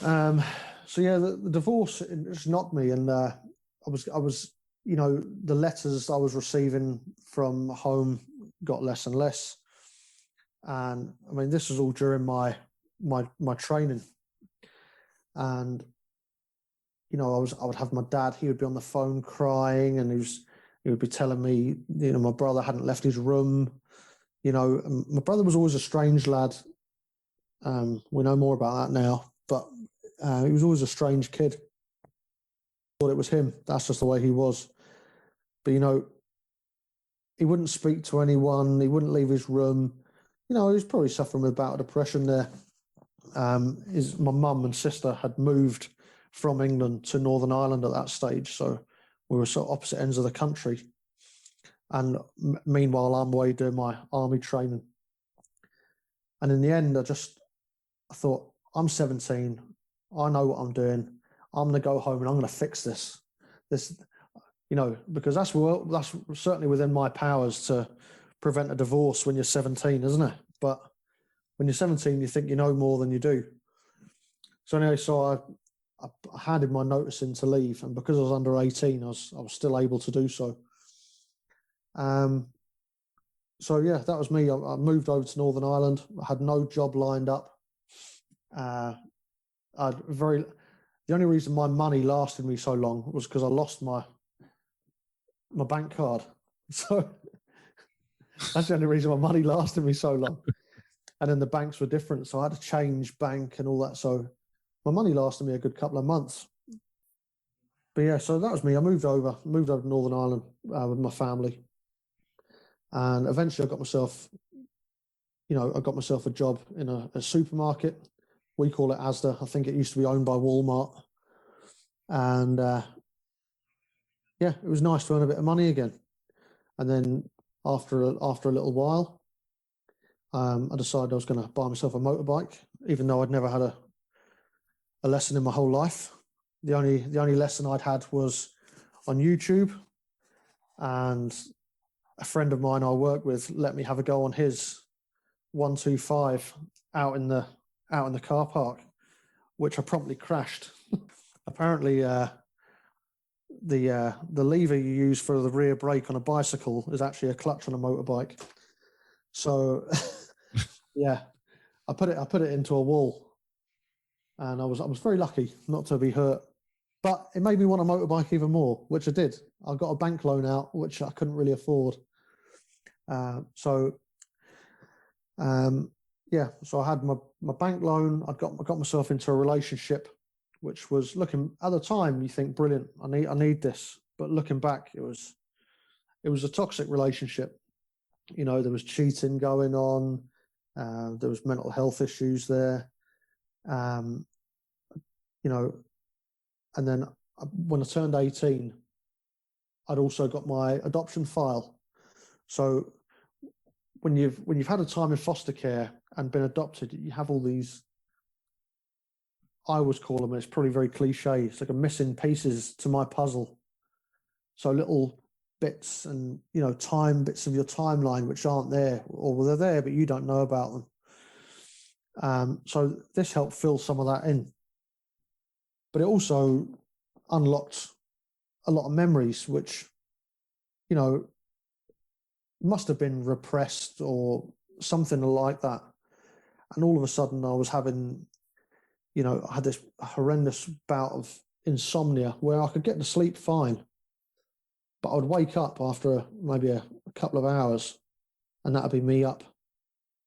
so yeah, the divorce, it just knocked me, and I was the letters I was receiving from home got less and less, and I mean this was all during my training, and I would have my dad. He would be on the phone crying, and he would be telling me, my brother hadn't left his room. My brother was always a strange lad. We know more about that now, but he was always a strange kid. thought it was him. That's just the way he was. But, you know, he wouldn't speak to anyone. He wouldn't leave his room. You know, he was probably suffering with a bout of depression there. My mum and sister had moved from England to Northern Ireland at that stage. So we were sort of opposite ends of the country. And meanwhile, I'm away doing my army training. And in the end, I thought, I'm 17. I know what I'm doing. I'm going to go home and I'm going to fix this. You know, because that's certainly within my powers to prevent a divorce when you're 17, isn't it? But when you're 17, you think you know more than you do. So anyway, I handed my notice in to leave, and because I was under 18, I was still able to do so. So yeah, that was me. I moved over to Northern Ireland. I had no job lined up. The only reason my money lasted me so long was because I lost my bank card. So that's the only reason my money lasted me so long. And then the banks were different, so I had to change bank and all that. So my money lasted me a good couple of months. But yeah, so that was me. I moved over to Northern Ireland with my family. And eventually I got myself a job in a supermarket. We call it Asda. I think it used to be owned by Walmart. And yeah, it was nice to earn a bit of money again. And then after a little while, I decided I was going to buy myself a motorbike, even though I'd never had a lesson in my whole life. The only lesson I'd had was on YouTube, and a friend of mine I work with let me have a go on his 125 out in the car park, which I promptly crashed. Apparently, the lever you use for the rear brake on a bicycle is actually a clutch on a motorbike. So, yeah, I put it into a wall, and I was very lucky not to be hurt. But it made me want a motorbike even more, which I did. I got a bank loan out, which I couldn't really afford. So I had my bank loan. I got myself into a relationship, which was, looking at the time, you think, brilliant. I need this, but looking back, it was a toxic relationship. You know, there was cheating going on. There was mental health issues there. You know, and then when I turned 18, I'd also got my adoption file. So when you've had a time in foster care and been adopted, you have all these, I always call them, it's probably very cliche, it's like a missing pieces to my puzzle. So little bits and, you know, bits of your timeline which aren't there, or they're there but you don't know about them. So this helped fill some of that in. But it also unlocked a lot of memories which, you know, must have been repressed or something like that. And all of a sudden I was having, you know, I had this horrendous bout of insomnia where I could get to sleep fine, but I would wake up after maybe a couple of hours, and that'd be me up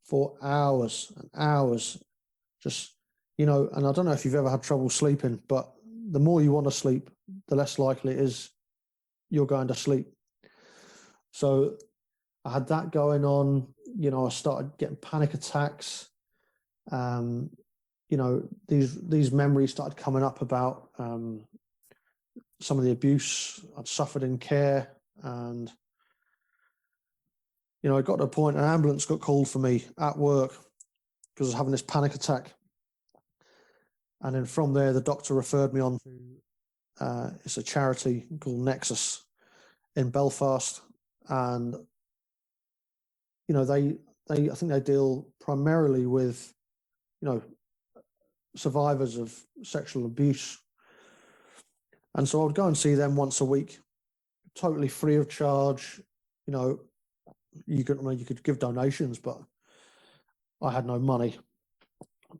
for hours and hours. Just, you know, and I don't know if you've ever had trouble sleeping, but the more you want to sleep, the less likely it is you're going to sleep. So I had that going on. You know, I started getting panic attacks. You know, these memories started coming up about some of the abuse I'd suffered in care. And, you know, I got to a point, an ambulance got called for me at work because I was having this panic attack. And then from there, the doctor referred me on to, it's a charity called Nexus in Belfast. And, you know, I think they deal primarily with, you know, survivors of sexual abuse. And so I would go and see them once a week, totally free of charge. You know, you could give donations, but I had no money.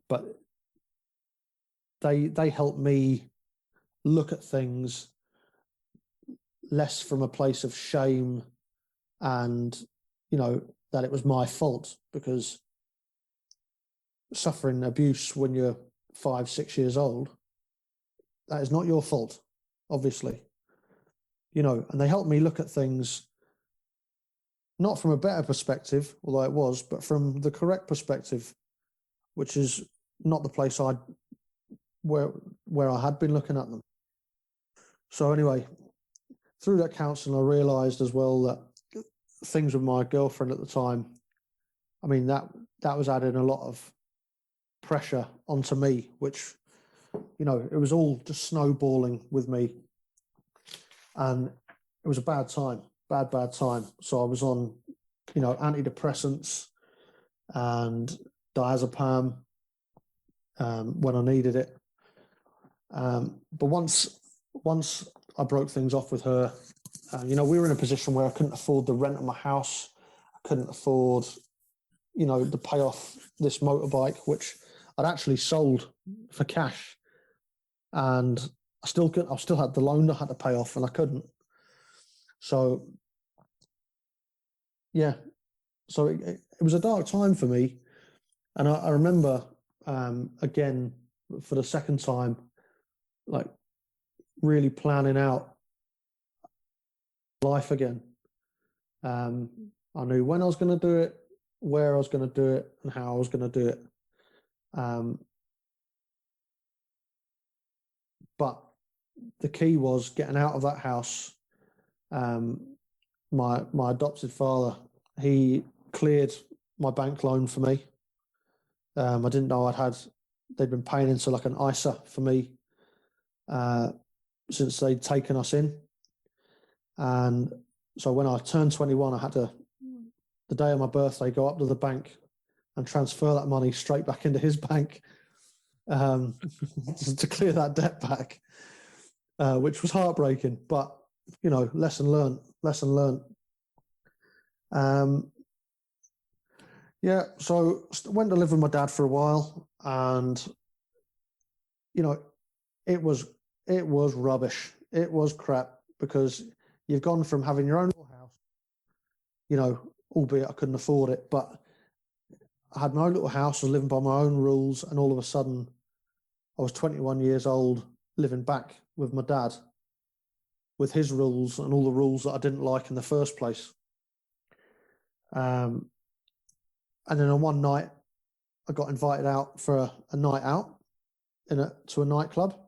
But they helped me look at things less from a place of shame and, you know, that it was my fault, because suffering abuse when you're 5-6 years old, that is not your fault. obviously, and they helped me look at things not from a better perspective, although it was, but from the correct perspective, which is not the place where I had been looking at them. So anyway, through that counselling, I realised as well that things with my girlfriend at the time, I mean, that was adding a lot of pressure onto me, which, it was all just snowballing with me. And it was a bad time. So I was on, antidepressants and diazepam when I needed it. But once I broke things off with her, we were in a position where I couldn't afford the rent of my house. I couldn't afford, to pay off this motorbike, which I'd actually sold for cash, and I still had the loan I had to pay off, and I couldn't. So, yeah. So it was a dark time for me, and I remember again for the second time, like really planning out life again. I knew when I was going to do it, where I was going to do it, and how I was going to do it. But the key was getting out of that house. My adopted father, he cleared my bank loan for me. I didn't know they'd been paying into like an ISA for me since they'd taken us in. And so when I turned 21, I had to, the day of my birthday, go up to the bank and transfer that money straight back into his bank to clear that debt back, which was heartbreaking. But, lesson learned. Yeah, so went to live with my dad for a while, and, it was rubbish. It was crap, because you've gone from having your own little house, albeit I couldn't afford it, but I had my own little house, I was living by my own rules, and all of a sudden I was 21 years old, living back with my dad, with his rules and all the rules that I didn't like in the first place. And then on one night, I got invited out for a night out to a nightclub.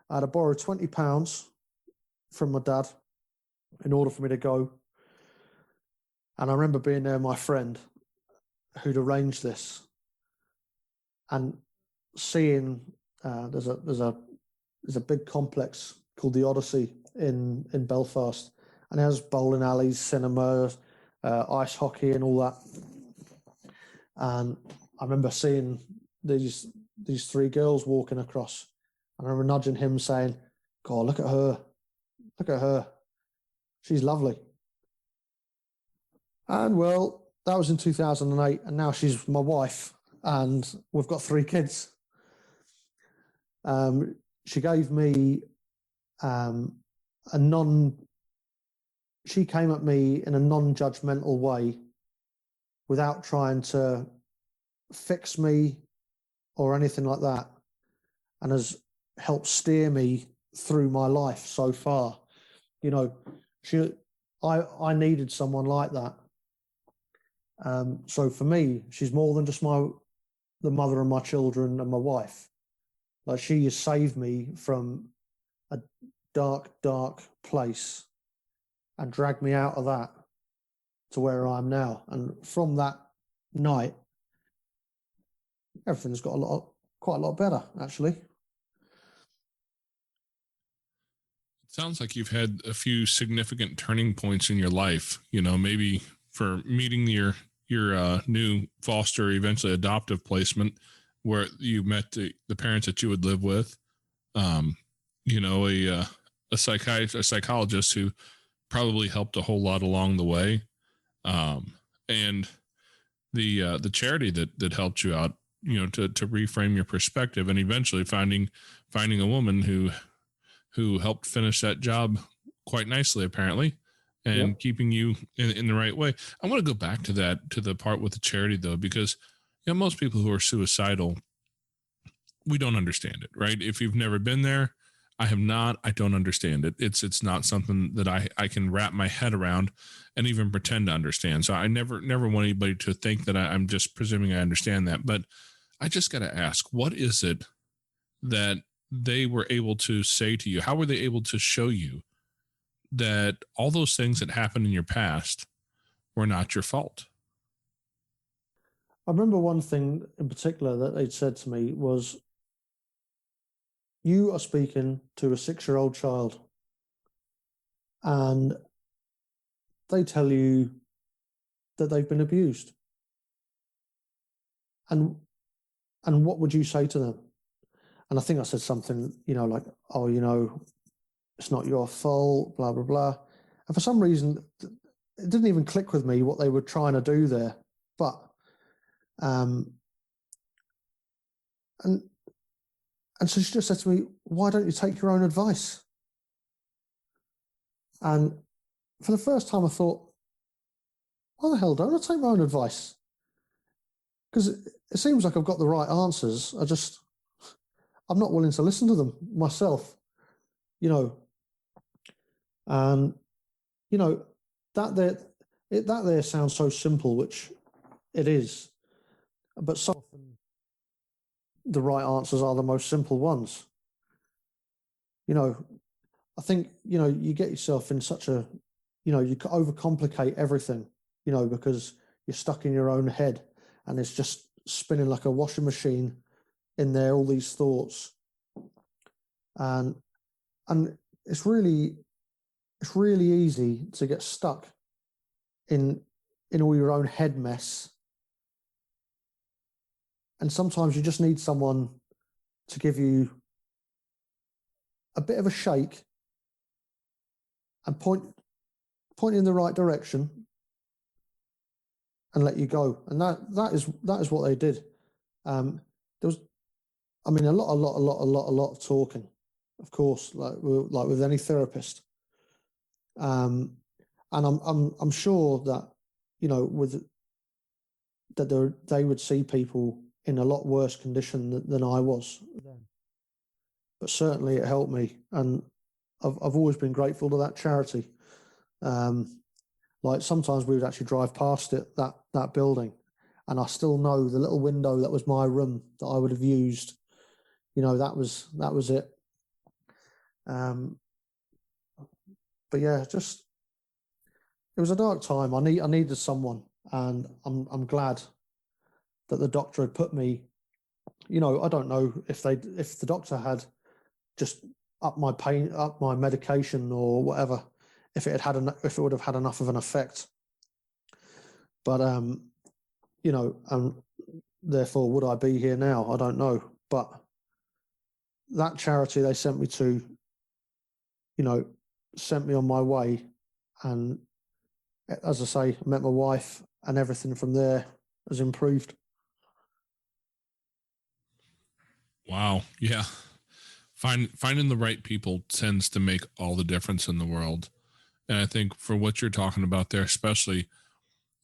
I had to borrow £20 from my dad in order for me to go. And I remember being there with my friend who'd arranged this, and seeing there's a big complex called the Odyssey in Belfast, and there's bowling alleys, cinemas, ice hockey, and all that. And I remember seeing these three girls walking across, and I remember nudging him, saying, "God, look at her, she's lovely." And well, that was in 2008, and now she's my wife, and we've got 3 kids. She gave me she came at me in a non-judgmental way, without trying to fix me or anything like that, and has helped steer me through my life so far. I needed someone like that. So for me, she's more than just the mother of my children and my wife. Like, she has saved me from a dark, dark place and dragged me out of that to where I am now. And from that night, everything's got quite a lot better, actually. It sounds like you've had a few significant turning points in your life, maybe for meeting your new foster, eventually adoptive placement, where you met the parents that you would live with, a psychologist who probably helped a whole lot along the way, and the charity that helped you out, to reframe your perspective, and eventually finding a woman who helped finish that job quite nicely, apparently, and Yep. keeping you in the right way. I want to go back to the part with the charity, though, because most people who are suicidal, we don't understand it, right? If you've never been there, I have not. I don't understand it. It's not something that I can wrap my head around and even pretend to understand. So I never want anybody to think that I'm just presuming I understand that. But I just got to ask, what is it that they were able to say to you? How were they able to show you that all those things that happened in your past were not your fault? I remember one thing in particular that they'd said to me was, you are speaking to a 6-year-old child, and they tell you that they've been abused. And what would you say to them? And I think I said something, like, oh, it's not your fault, blah, blah, blah. And for some reason, it didn't even click with me what they were trying to do there. But, and so she just said to me, why don't you take your own advice? And for the first time, I thought, why the hell don't I take my own advice? Because it seems like I've got the right answers. I'm not willing to listen to them myself, And, that there sounds so simple, which it is. But so often the right answers are the most simple ones. I think, you get yourself in such a, you overcomplicate everything, because you're stuck in your own head and it's just spinning like a washing machine in there, all these thoughts. And it's really easy to get stuck in all your own head mess. And sometimes you just need someone to give you a bit of a shake and point in the right direction and let you go. And that is what they did. There was, a lot of talking, of course, like with any therapist. And I'm sure that, they would see people in a lot worse condition than I was. But certainly it helped me, and I've always been grateful to that charity. Like sometimes we would actually drive past it, that building, and I still know the little window that was my room that I would have used. That was it. But yeah, it was a dark time. I needed someone, and I'm glad that the doctor had put me. I don't know if the doctor had just up my medication or whatever, if it would have had enough of an effect. But therefore, would I be here now? I don't know. But that charity they sent me to, sent me on my way, and as I say, I met my wife, and everything from there has improved. Wow. Yeah. Finding the right people tends to make all the difference in the world. And I think for what you're talking about there, especially,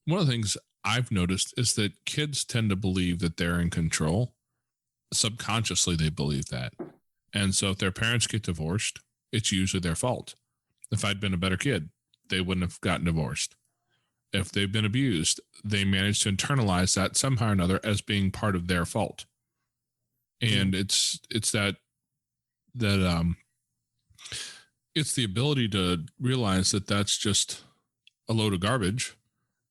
one of the things I've noticed is that kids tend to believe that they're in control. Subconsciously, they believe that. And so if their parents get divorced, it's usually their fault. If I'd been a better kid, they wouldn't have gotten divorced. If they've been abused, they managed to internalize that somehow or another as being part of their fault. And it's that it's the ability to realize that that's just a load of garbage.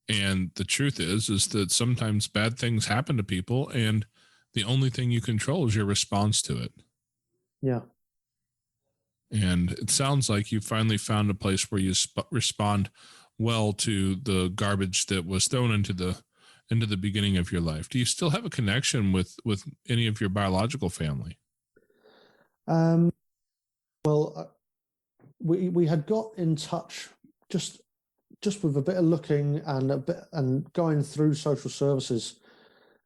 And the truth is that sometimes bad things happen to people, and the only thing you control is your response to it. Yeah. And it sounds like you finally found a place where you respond well to the garbage that was thrown into the beginning of your life. Do you still have a connection with any of your biological family? Well, we had got in touch just with a bit of looking and going through social services.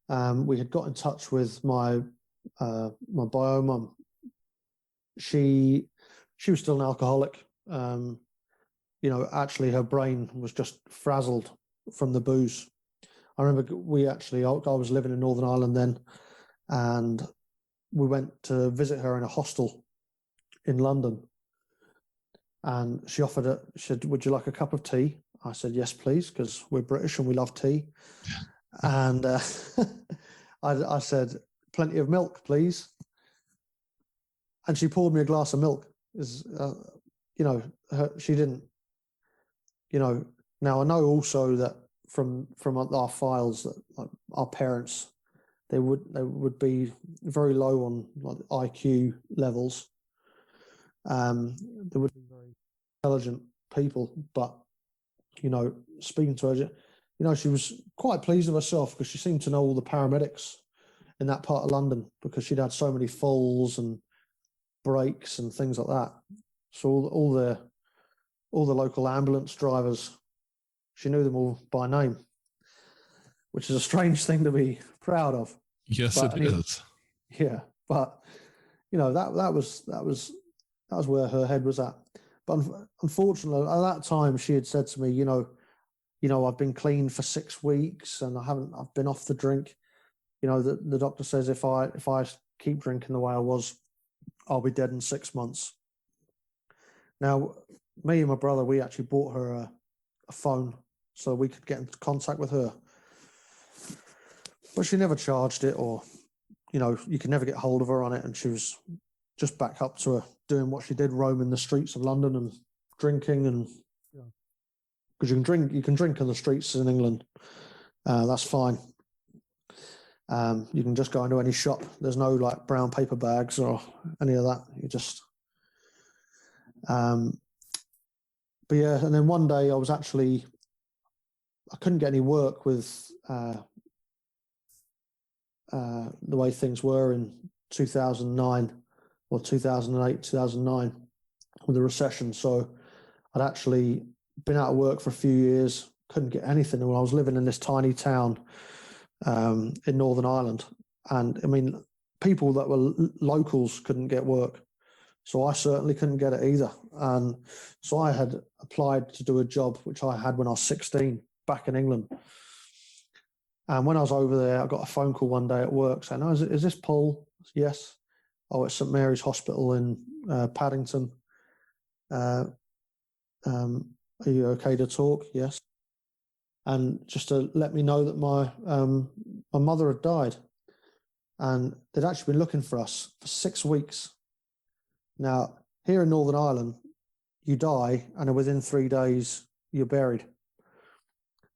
We had got in touch with my bio mum. She was still an alcoholic. Actually her brain was just frazzled from the booze. I remember I was living in Northern Ireland then, and we went to visit her in a hostel in London. And she offered it. She said, "Would you like a cup of tea?" I said, "Yes, please," because we're British and we love tea. And I said, "Plenty of milk, please." And she poured me a glass of milk. She didn't. Now I know also that from our files that our parents, they would be very low on IQ levels. They would be very intelligent people, but speaking to her, she was quite pleased with herself because she seemed to know all the paramedics in that part of London because she'd had so many falls and breaks and things like that. So all the local ambulance drivers, she knew them all by name, which is a strange thing to be proud of. Yes, it is. Yeah, but that was where her head was at. But unfortunately, at that time, she had said to me, I've been clean for 6 weeks and I've been off the drink. The doctor says if I keep drinking the way I was, I'll be dead in 6 months. Now, me and my brother, we actually bought her a phone so we could get into contact with her. But she never charged it, or, you could never get hold of her on it. And she was just back up to her doing what she did, roaming the streets of London and drinking. And because you can drink on the streets in England. That's fine. You can just go into any shop. There's no brown paper bags or any of that. You just, but yeah. And then one day I couldn't get any work with the way things were in 2009 or 2008, 2009 with the recession. So I'd actually been out of work for a few years, couldn't get anything. And I was living in this tiny town in Northern Ireland. And I mean, people that were locals couldn't get work. So I certainly couldn't get it either. And so I had applied to do a job, which I had when I was 16 back in England. And when I was over there, I got a phone call one day at work saying, "Oh, is this Paul?" "Yes." "Oh, it's St Mary's Hospital in Paddington. Are you okay to talk?" "Yes." And just to let me know that my mother had died, and they'd actually been looking for us for 6 weeks. Now, here in Northern Ireland, you die, and within 3 days you're buried.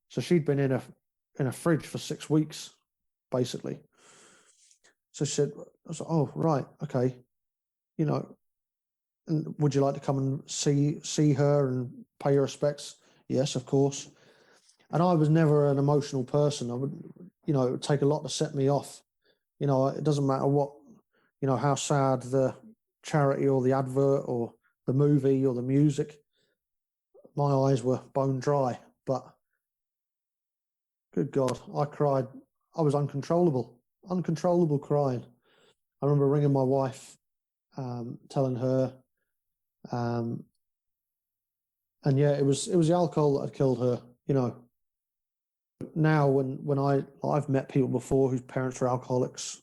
So she'd been in a fridge for 6 weeks, basically. So she said, I was like, "Oh, right, okay, and would you like to come and see her and pay your respects?" "Yes, of course." And I was never an emotional person. I would, it would take a lot to set me off. It doesn't matter what, how sad the charity or the advert or the movie or the music. My eyes were bone dry, but good God, I cried. I was uncontrollable crying. I remember ringing my wife, telling her, and yeah, it was the alcohol that had killed her. Now when I've met people before whose parents are alcoholics,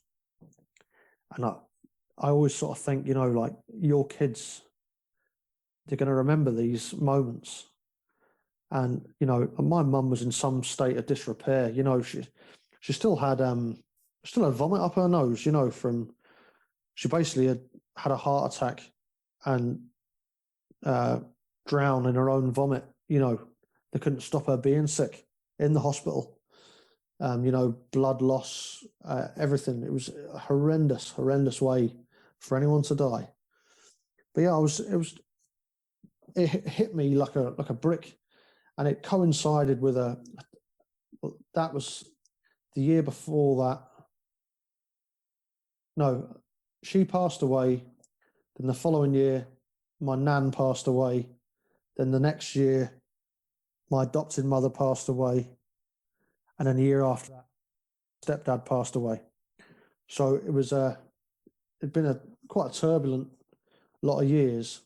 and I always sort of think, your kids, they're going to remember these moments. And my mum was in some state of disrepair. She still had vomit up her nose. She basically had a heart attack and drowned in her own vomit. They couldn't stop her being sick in the hospital. Blood loss, everything. It was a horrendous way for anyone to die. But yeah, it hit me like a brick. And it coincided with that was the year before that. No, she passed away. Then the following year, my nan passed away. Then the next year, my adopted mother passed away. And then a year after that, stepdad passed away. So it'd been quite a turbulent lot of years.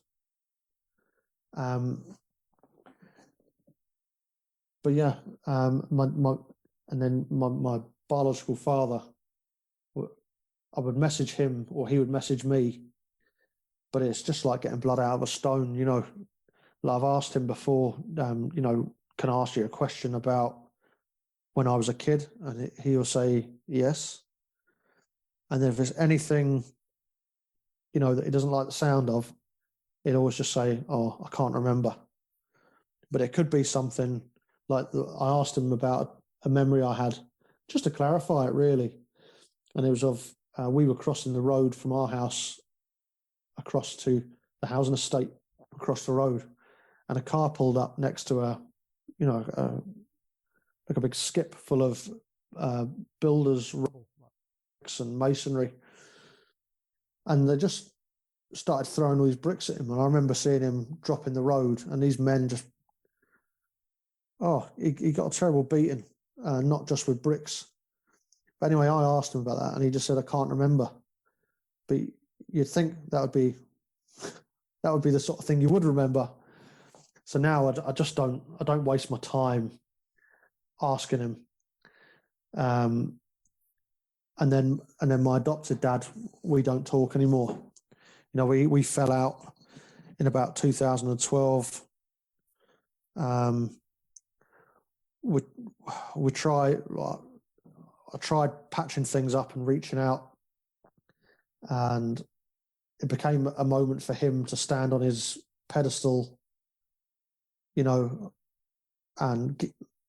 But yeah, my biological father, I would message him or he would message me, but it's just like getting blood out of a stone. Like I've asked him before, can I ask you a question about when I was a kid? And he'll say yes. And then if there's anything, that he doesn't like the sound of, he'd always just say, oh, I can't remember. But it could be something like I asked him about a memory I had, just to clarify it really. And it was of, we were crossing the road from our house across to the housing estate across the road. And a car pulled up next to like a big skip full of builders' bricks and masonry. And they just started throwing all these bricks at him. And I remember seeing him drop in the road, and these men just, he got a terrible beating, not just with bricks. But anyway, I asked him about that, and he just said, I can't remember. But you'd think that would be the sort of thing you would remember. So now I just don't waste my time asking him. And then my adopted dad, we don't talk anymore. We fell out in about 2012. I tried patching things up and reaching out, and it became a moment for him to stand on his pedestal, and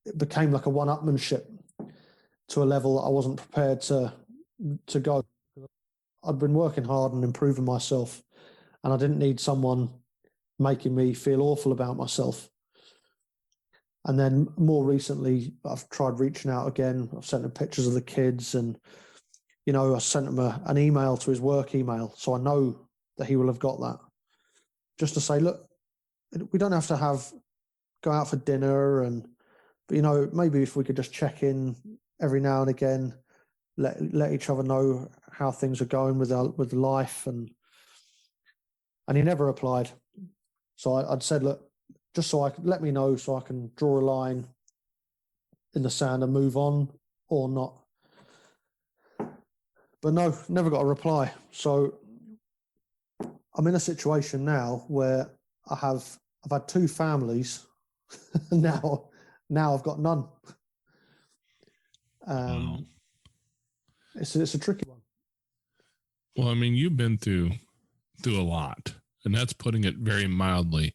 it became like a one-upmanship to a level that I wasn't prepared to go. I'd been working hard and improving myself, and I didn't need someone making me feel awful about myself. And then more recently, I've tried reaching out again. I've sent him pictures of the kids, and I sent him an email to his work email, so I know that he will have got that. Just to say, look, we don't have to go out for dinner, but maybe if we could just check in every now and again, let each other know how things are going with life, and he never replied. So I'd said, look, just so I could let me know so I can draw a line in the sand and move on or not. But no, never got a reply. So I'm in a situation now where I've had two families. now I've got none. Wow. It's a tricky one. Well, I mean, you've been through a lot, and that's putting it very mildly.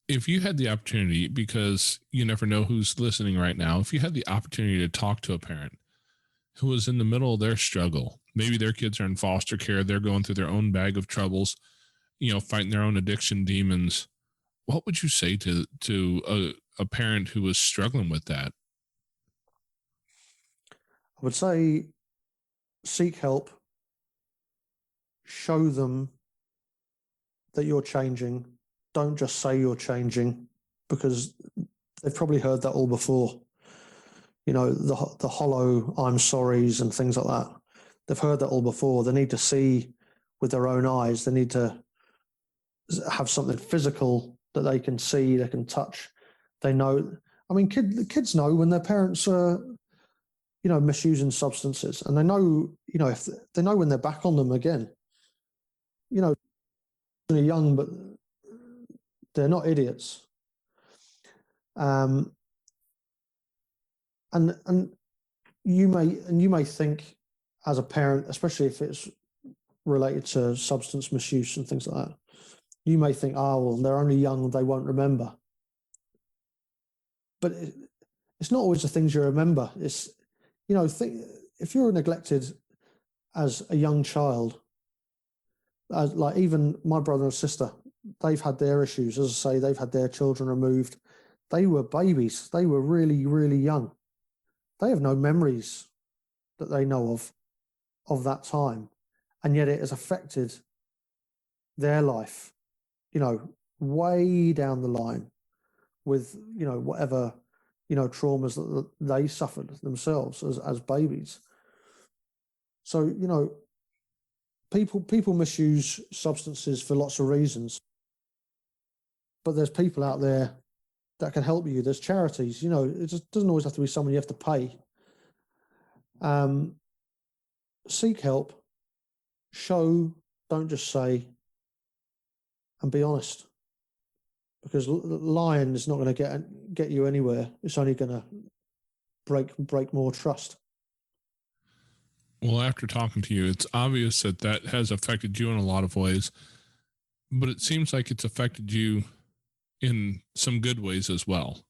If you had the opportunity, because you never know who's listening right now, if you had the opportunity to talk to a parent who was in the middle of their struggle, maybe their kids are in foster care, they're going through their own bag of troubles, fighting their own addiction demons, what would you say to a parent who was struggling with that? I would say seek help, show them that you're changing. Don't just say you're changing, because they've probably heard that all before. The hollow I'm sorries and things like that. They've heard that all before. They need to see with their own eyes. They need to have something physical that they can see, they can touch. They know. I mean, kids know when their parents are, misusing substances, and they know, if they know when they're back on them again. They're young, but they're not idiots. And you may think as a parent, especially if it's related to substance misuse and things like that, you may think, well, they're only young, they won't remember. But it's not always the things you remember. It's, if you're neglected as a young child, like even my brother and sister, they've had their issues. As I say, they've had their children removed. They were babies. They were really, really young. They have no memories that they know of that time. And yet it has affected their life, way down the line with, whatever, traumas that they suffered themselves as babies. So, people misuse substances for lots of reasons. But there's people out there that can help you. There's charities, it just doesn't always have to be someone you have to pay. Seek help, show, don't just say, and be honest, because lying is not going to get you anywhere. It's only going to break more trust. Well, after talking to you, it's obvious that has affected you in a lot of ways, but it seems like it's affected you in some good ways as well.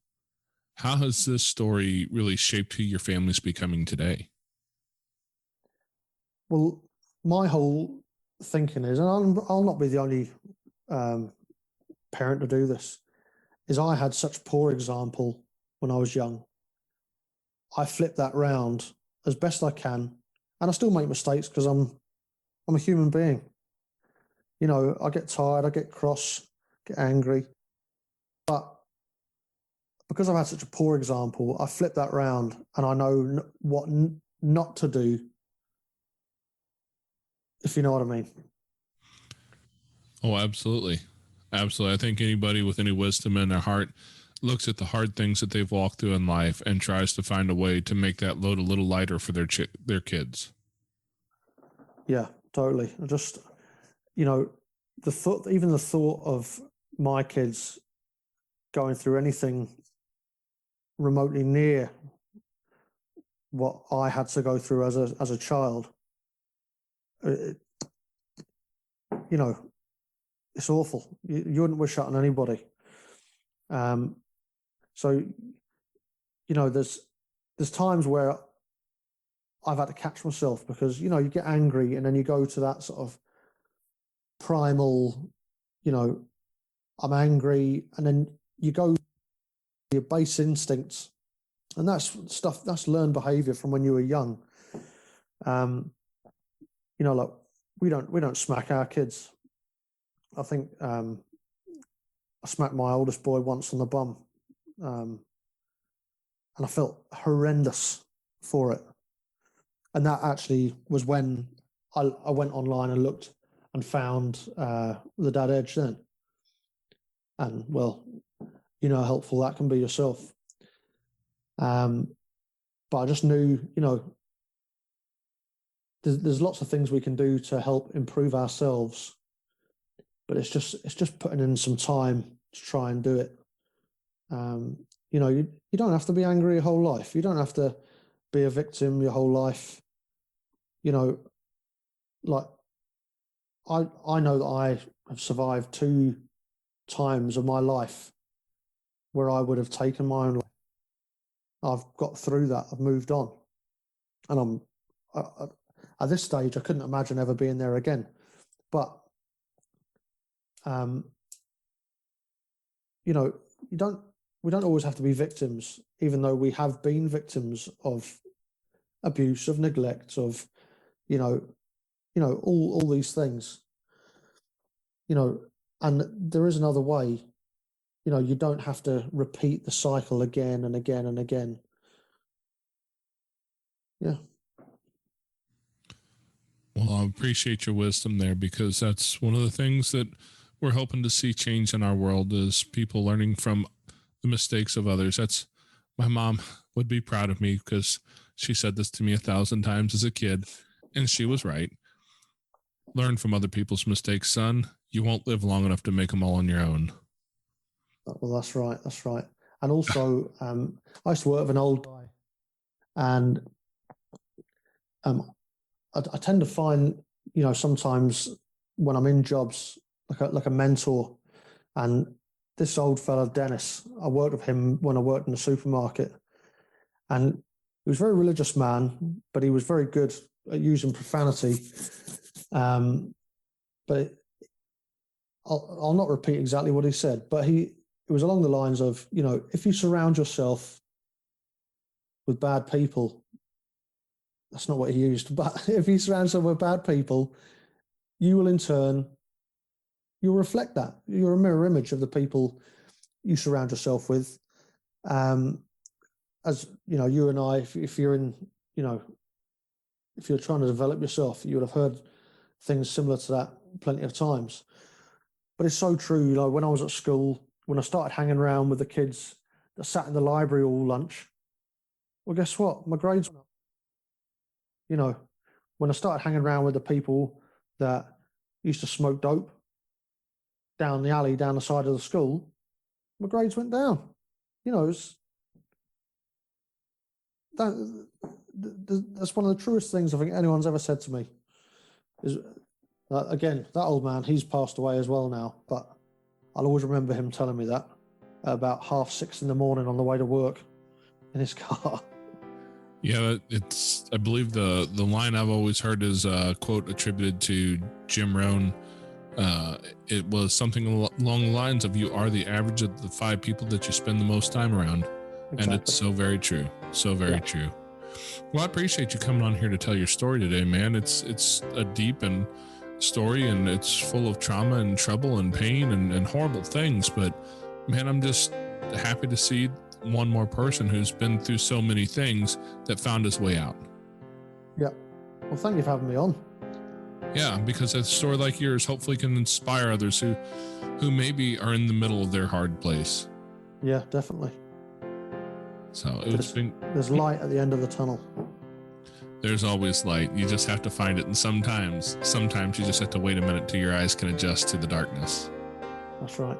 How has this story really shaped who your family's becoming today? Well, my whole thinking is, and I'll not be the only parent to do this, is I had such poor example when I was young. I flipped that round as best I can, and I still make mistakes because I'm a human being. You know, I get tired, I get cross, get angry, but because I've had such a poor example, I flip that round and I know what not to do, if you know what I mean. Oh, absolutely. Absolutely. I think anybody with any wisdom in their heart looks at the hard things that they've walked through in life and tries to find a way to make that load a little lighter for their kids. Yeah, totally. I just, you know, the thought of my kids going through anything remotely near what I had to go through as a child, you know, it's awful. You wouldn't wish that on anybody. So, you know, there's times where I've had to catch myself because, you know, you get angry and then you go to that sort of primal, you know, I'm angry, and then you go to your base instincts, and that's learned behavior from when you were young. You know, like we don't smack our kids. I think I smacked my oldest boy once on the bum, and I felt horrendous for it. And that actually was when I went online and looked and found the Dad Edge then. And well, you know how helpful that can be yourself. But I just knew, you know, there's lots of things we can do to help improve ourselves, but it's just putting in some time to try and do it. You know, you don't have to be angry your whole life. You don't have to be a victim your whole life. You know, like I know that I have survived 2 times of my life where I would have taken my own life. I've got through that. I've moved on, and at this stage I couldn't imagine ever being there again. But you know, we don't always have to be victims, even though we have been victims of abuse, of neglect, of you know all these things. You know, and there is another way. You know, you don't have to repeat the cycle again and again and again. Yeah. Well, I appreciate your wisdom there, because that's one of the things that we're hoping to see change in our world is people learning from the mistakes of others. That's my mom would be proud of me because she said this to me 1,000 times as a kid, and she was right. Learn from other people's mistakes, son. You won't live long enough to make them all on your own. Well, that's right. That's right. And also, I used to work with an old guy, and I tend to find, you know, sometimes when I'm in jobs, like a mentor, and this old fella, Dennis, I worked with him when I worked in the supermarket, and he was a very religious man, but he was very good at using profanity. But I'll not repeat exactly what he said, but it was along the lines of, you know, if you surround yourself with bad people, that's not what he used, but if you surround yourself with bad people, you will in turn, you'll reflect that. You're a mirror image of the people you surround yourself with. As you know, you and I, if you're in, you know, if you're trying to develop yourself, you would have heard things similar to that plenty of times. But it's so true. You know, when I was at school, when I started hanging around with the kids that sat in the library all lunch, well, guess what? My grades went up. You know, when I started hanging around with the people that used to smoke dope, down the alley, down the side of the school, my grades went down. You know, that's one of the truest things I think anyone's ever said to me. Is again, that old man, he's passed away as well now, but I'll always remember him telling me that about 6:30 in the morning on the way to work in his car. Yeah, it's. I believe the line I've always heard is a quote attributed to Jim Rohn. It was something along the lines of, "You are the average of the 5 people that you spend the most time around," Exactly. and it's so very true. So very true. Well, I appreciate you coming on here to tell your story today, man. It's a deep and story, and it's full of trauma and trouble and pain and horrible things. But man, I'm just happy to see one more person who's been through so many things that found his way out. Yeah. Well, thank you for having me on. Yeah, because a story like yours hopefully can inspire others who maybe are in the middle of their hard place. Yeah, definitely. So there's light at the end of the tunnel. There's always light. You just have to find it, and sometimes you just have to wait a minute till your eyes can adjust to the darkness. That's right.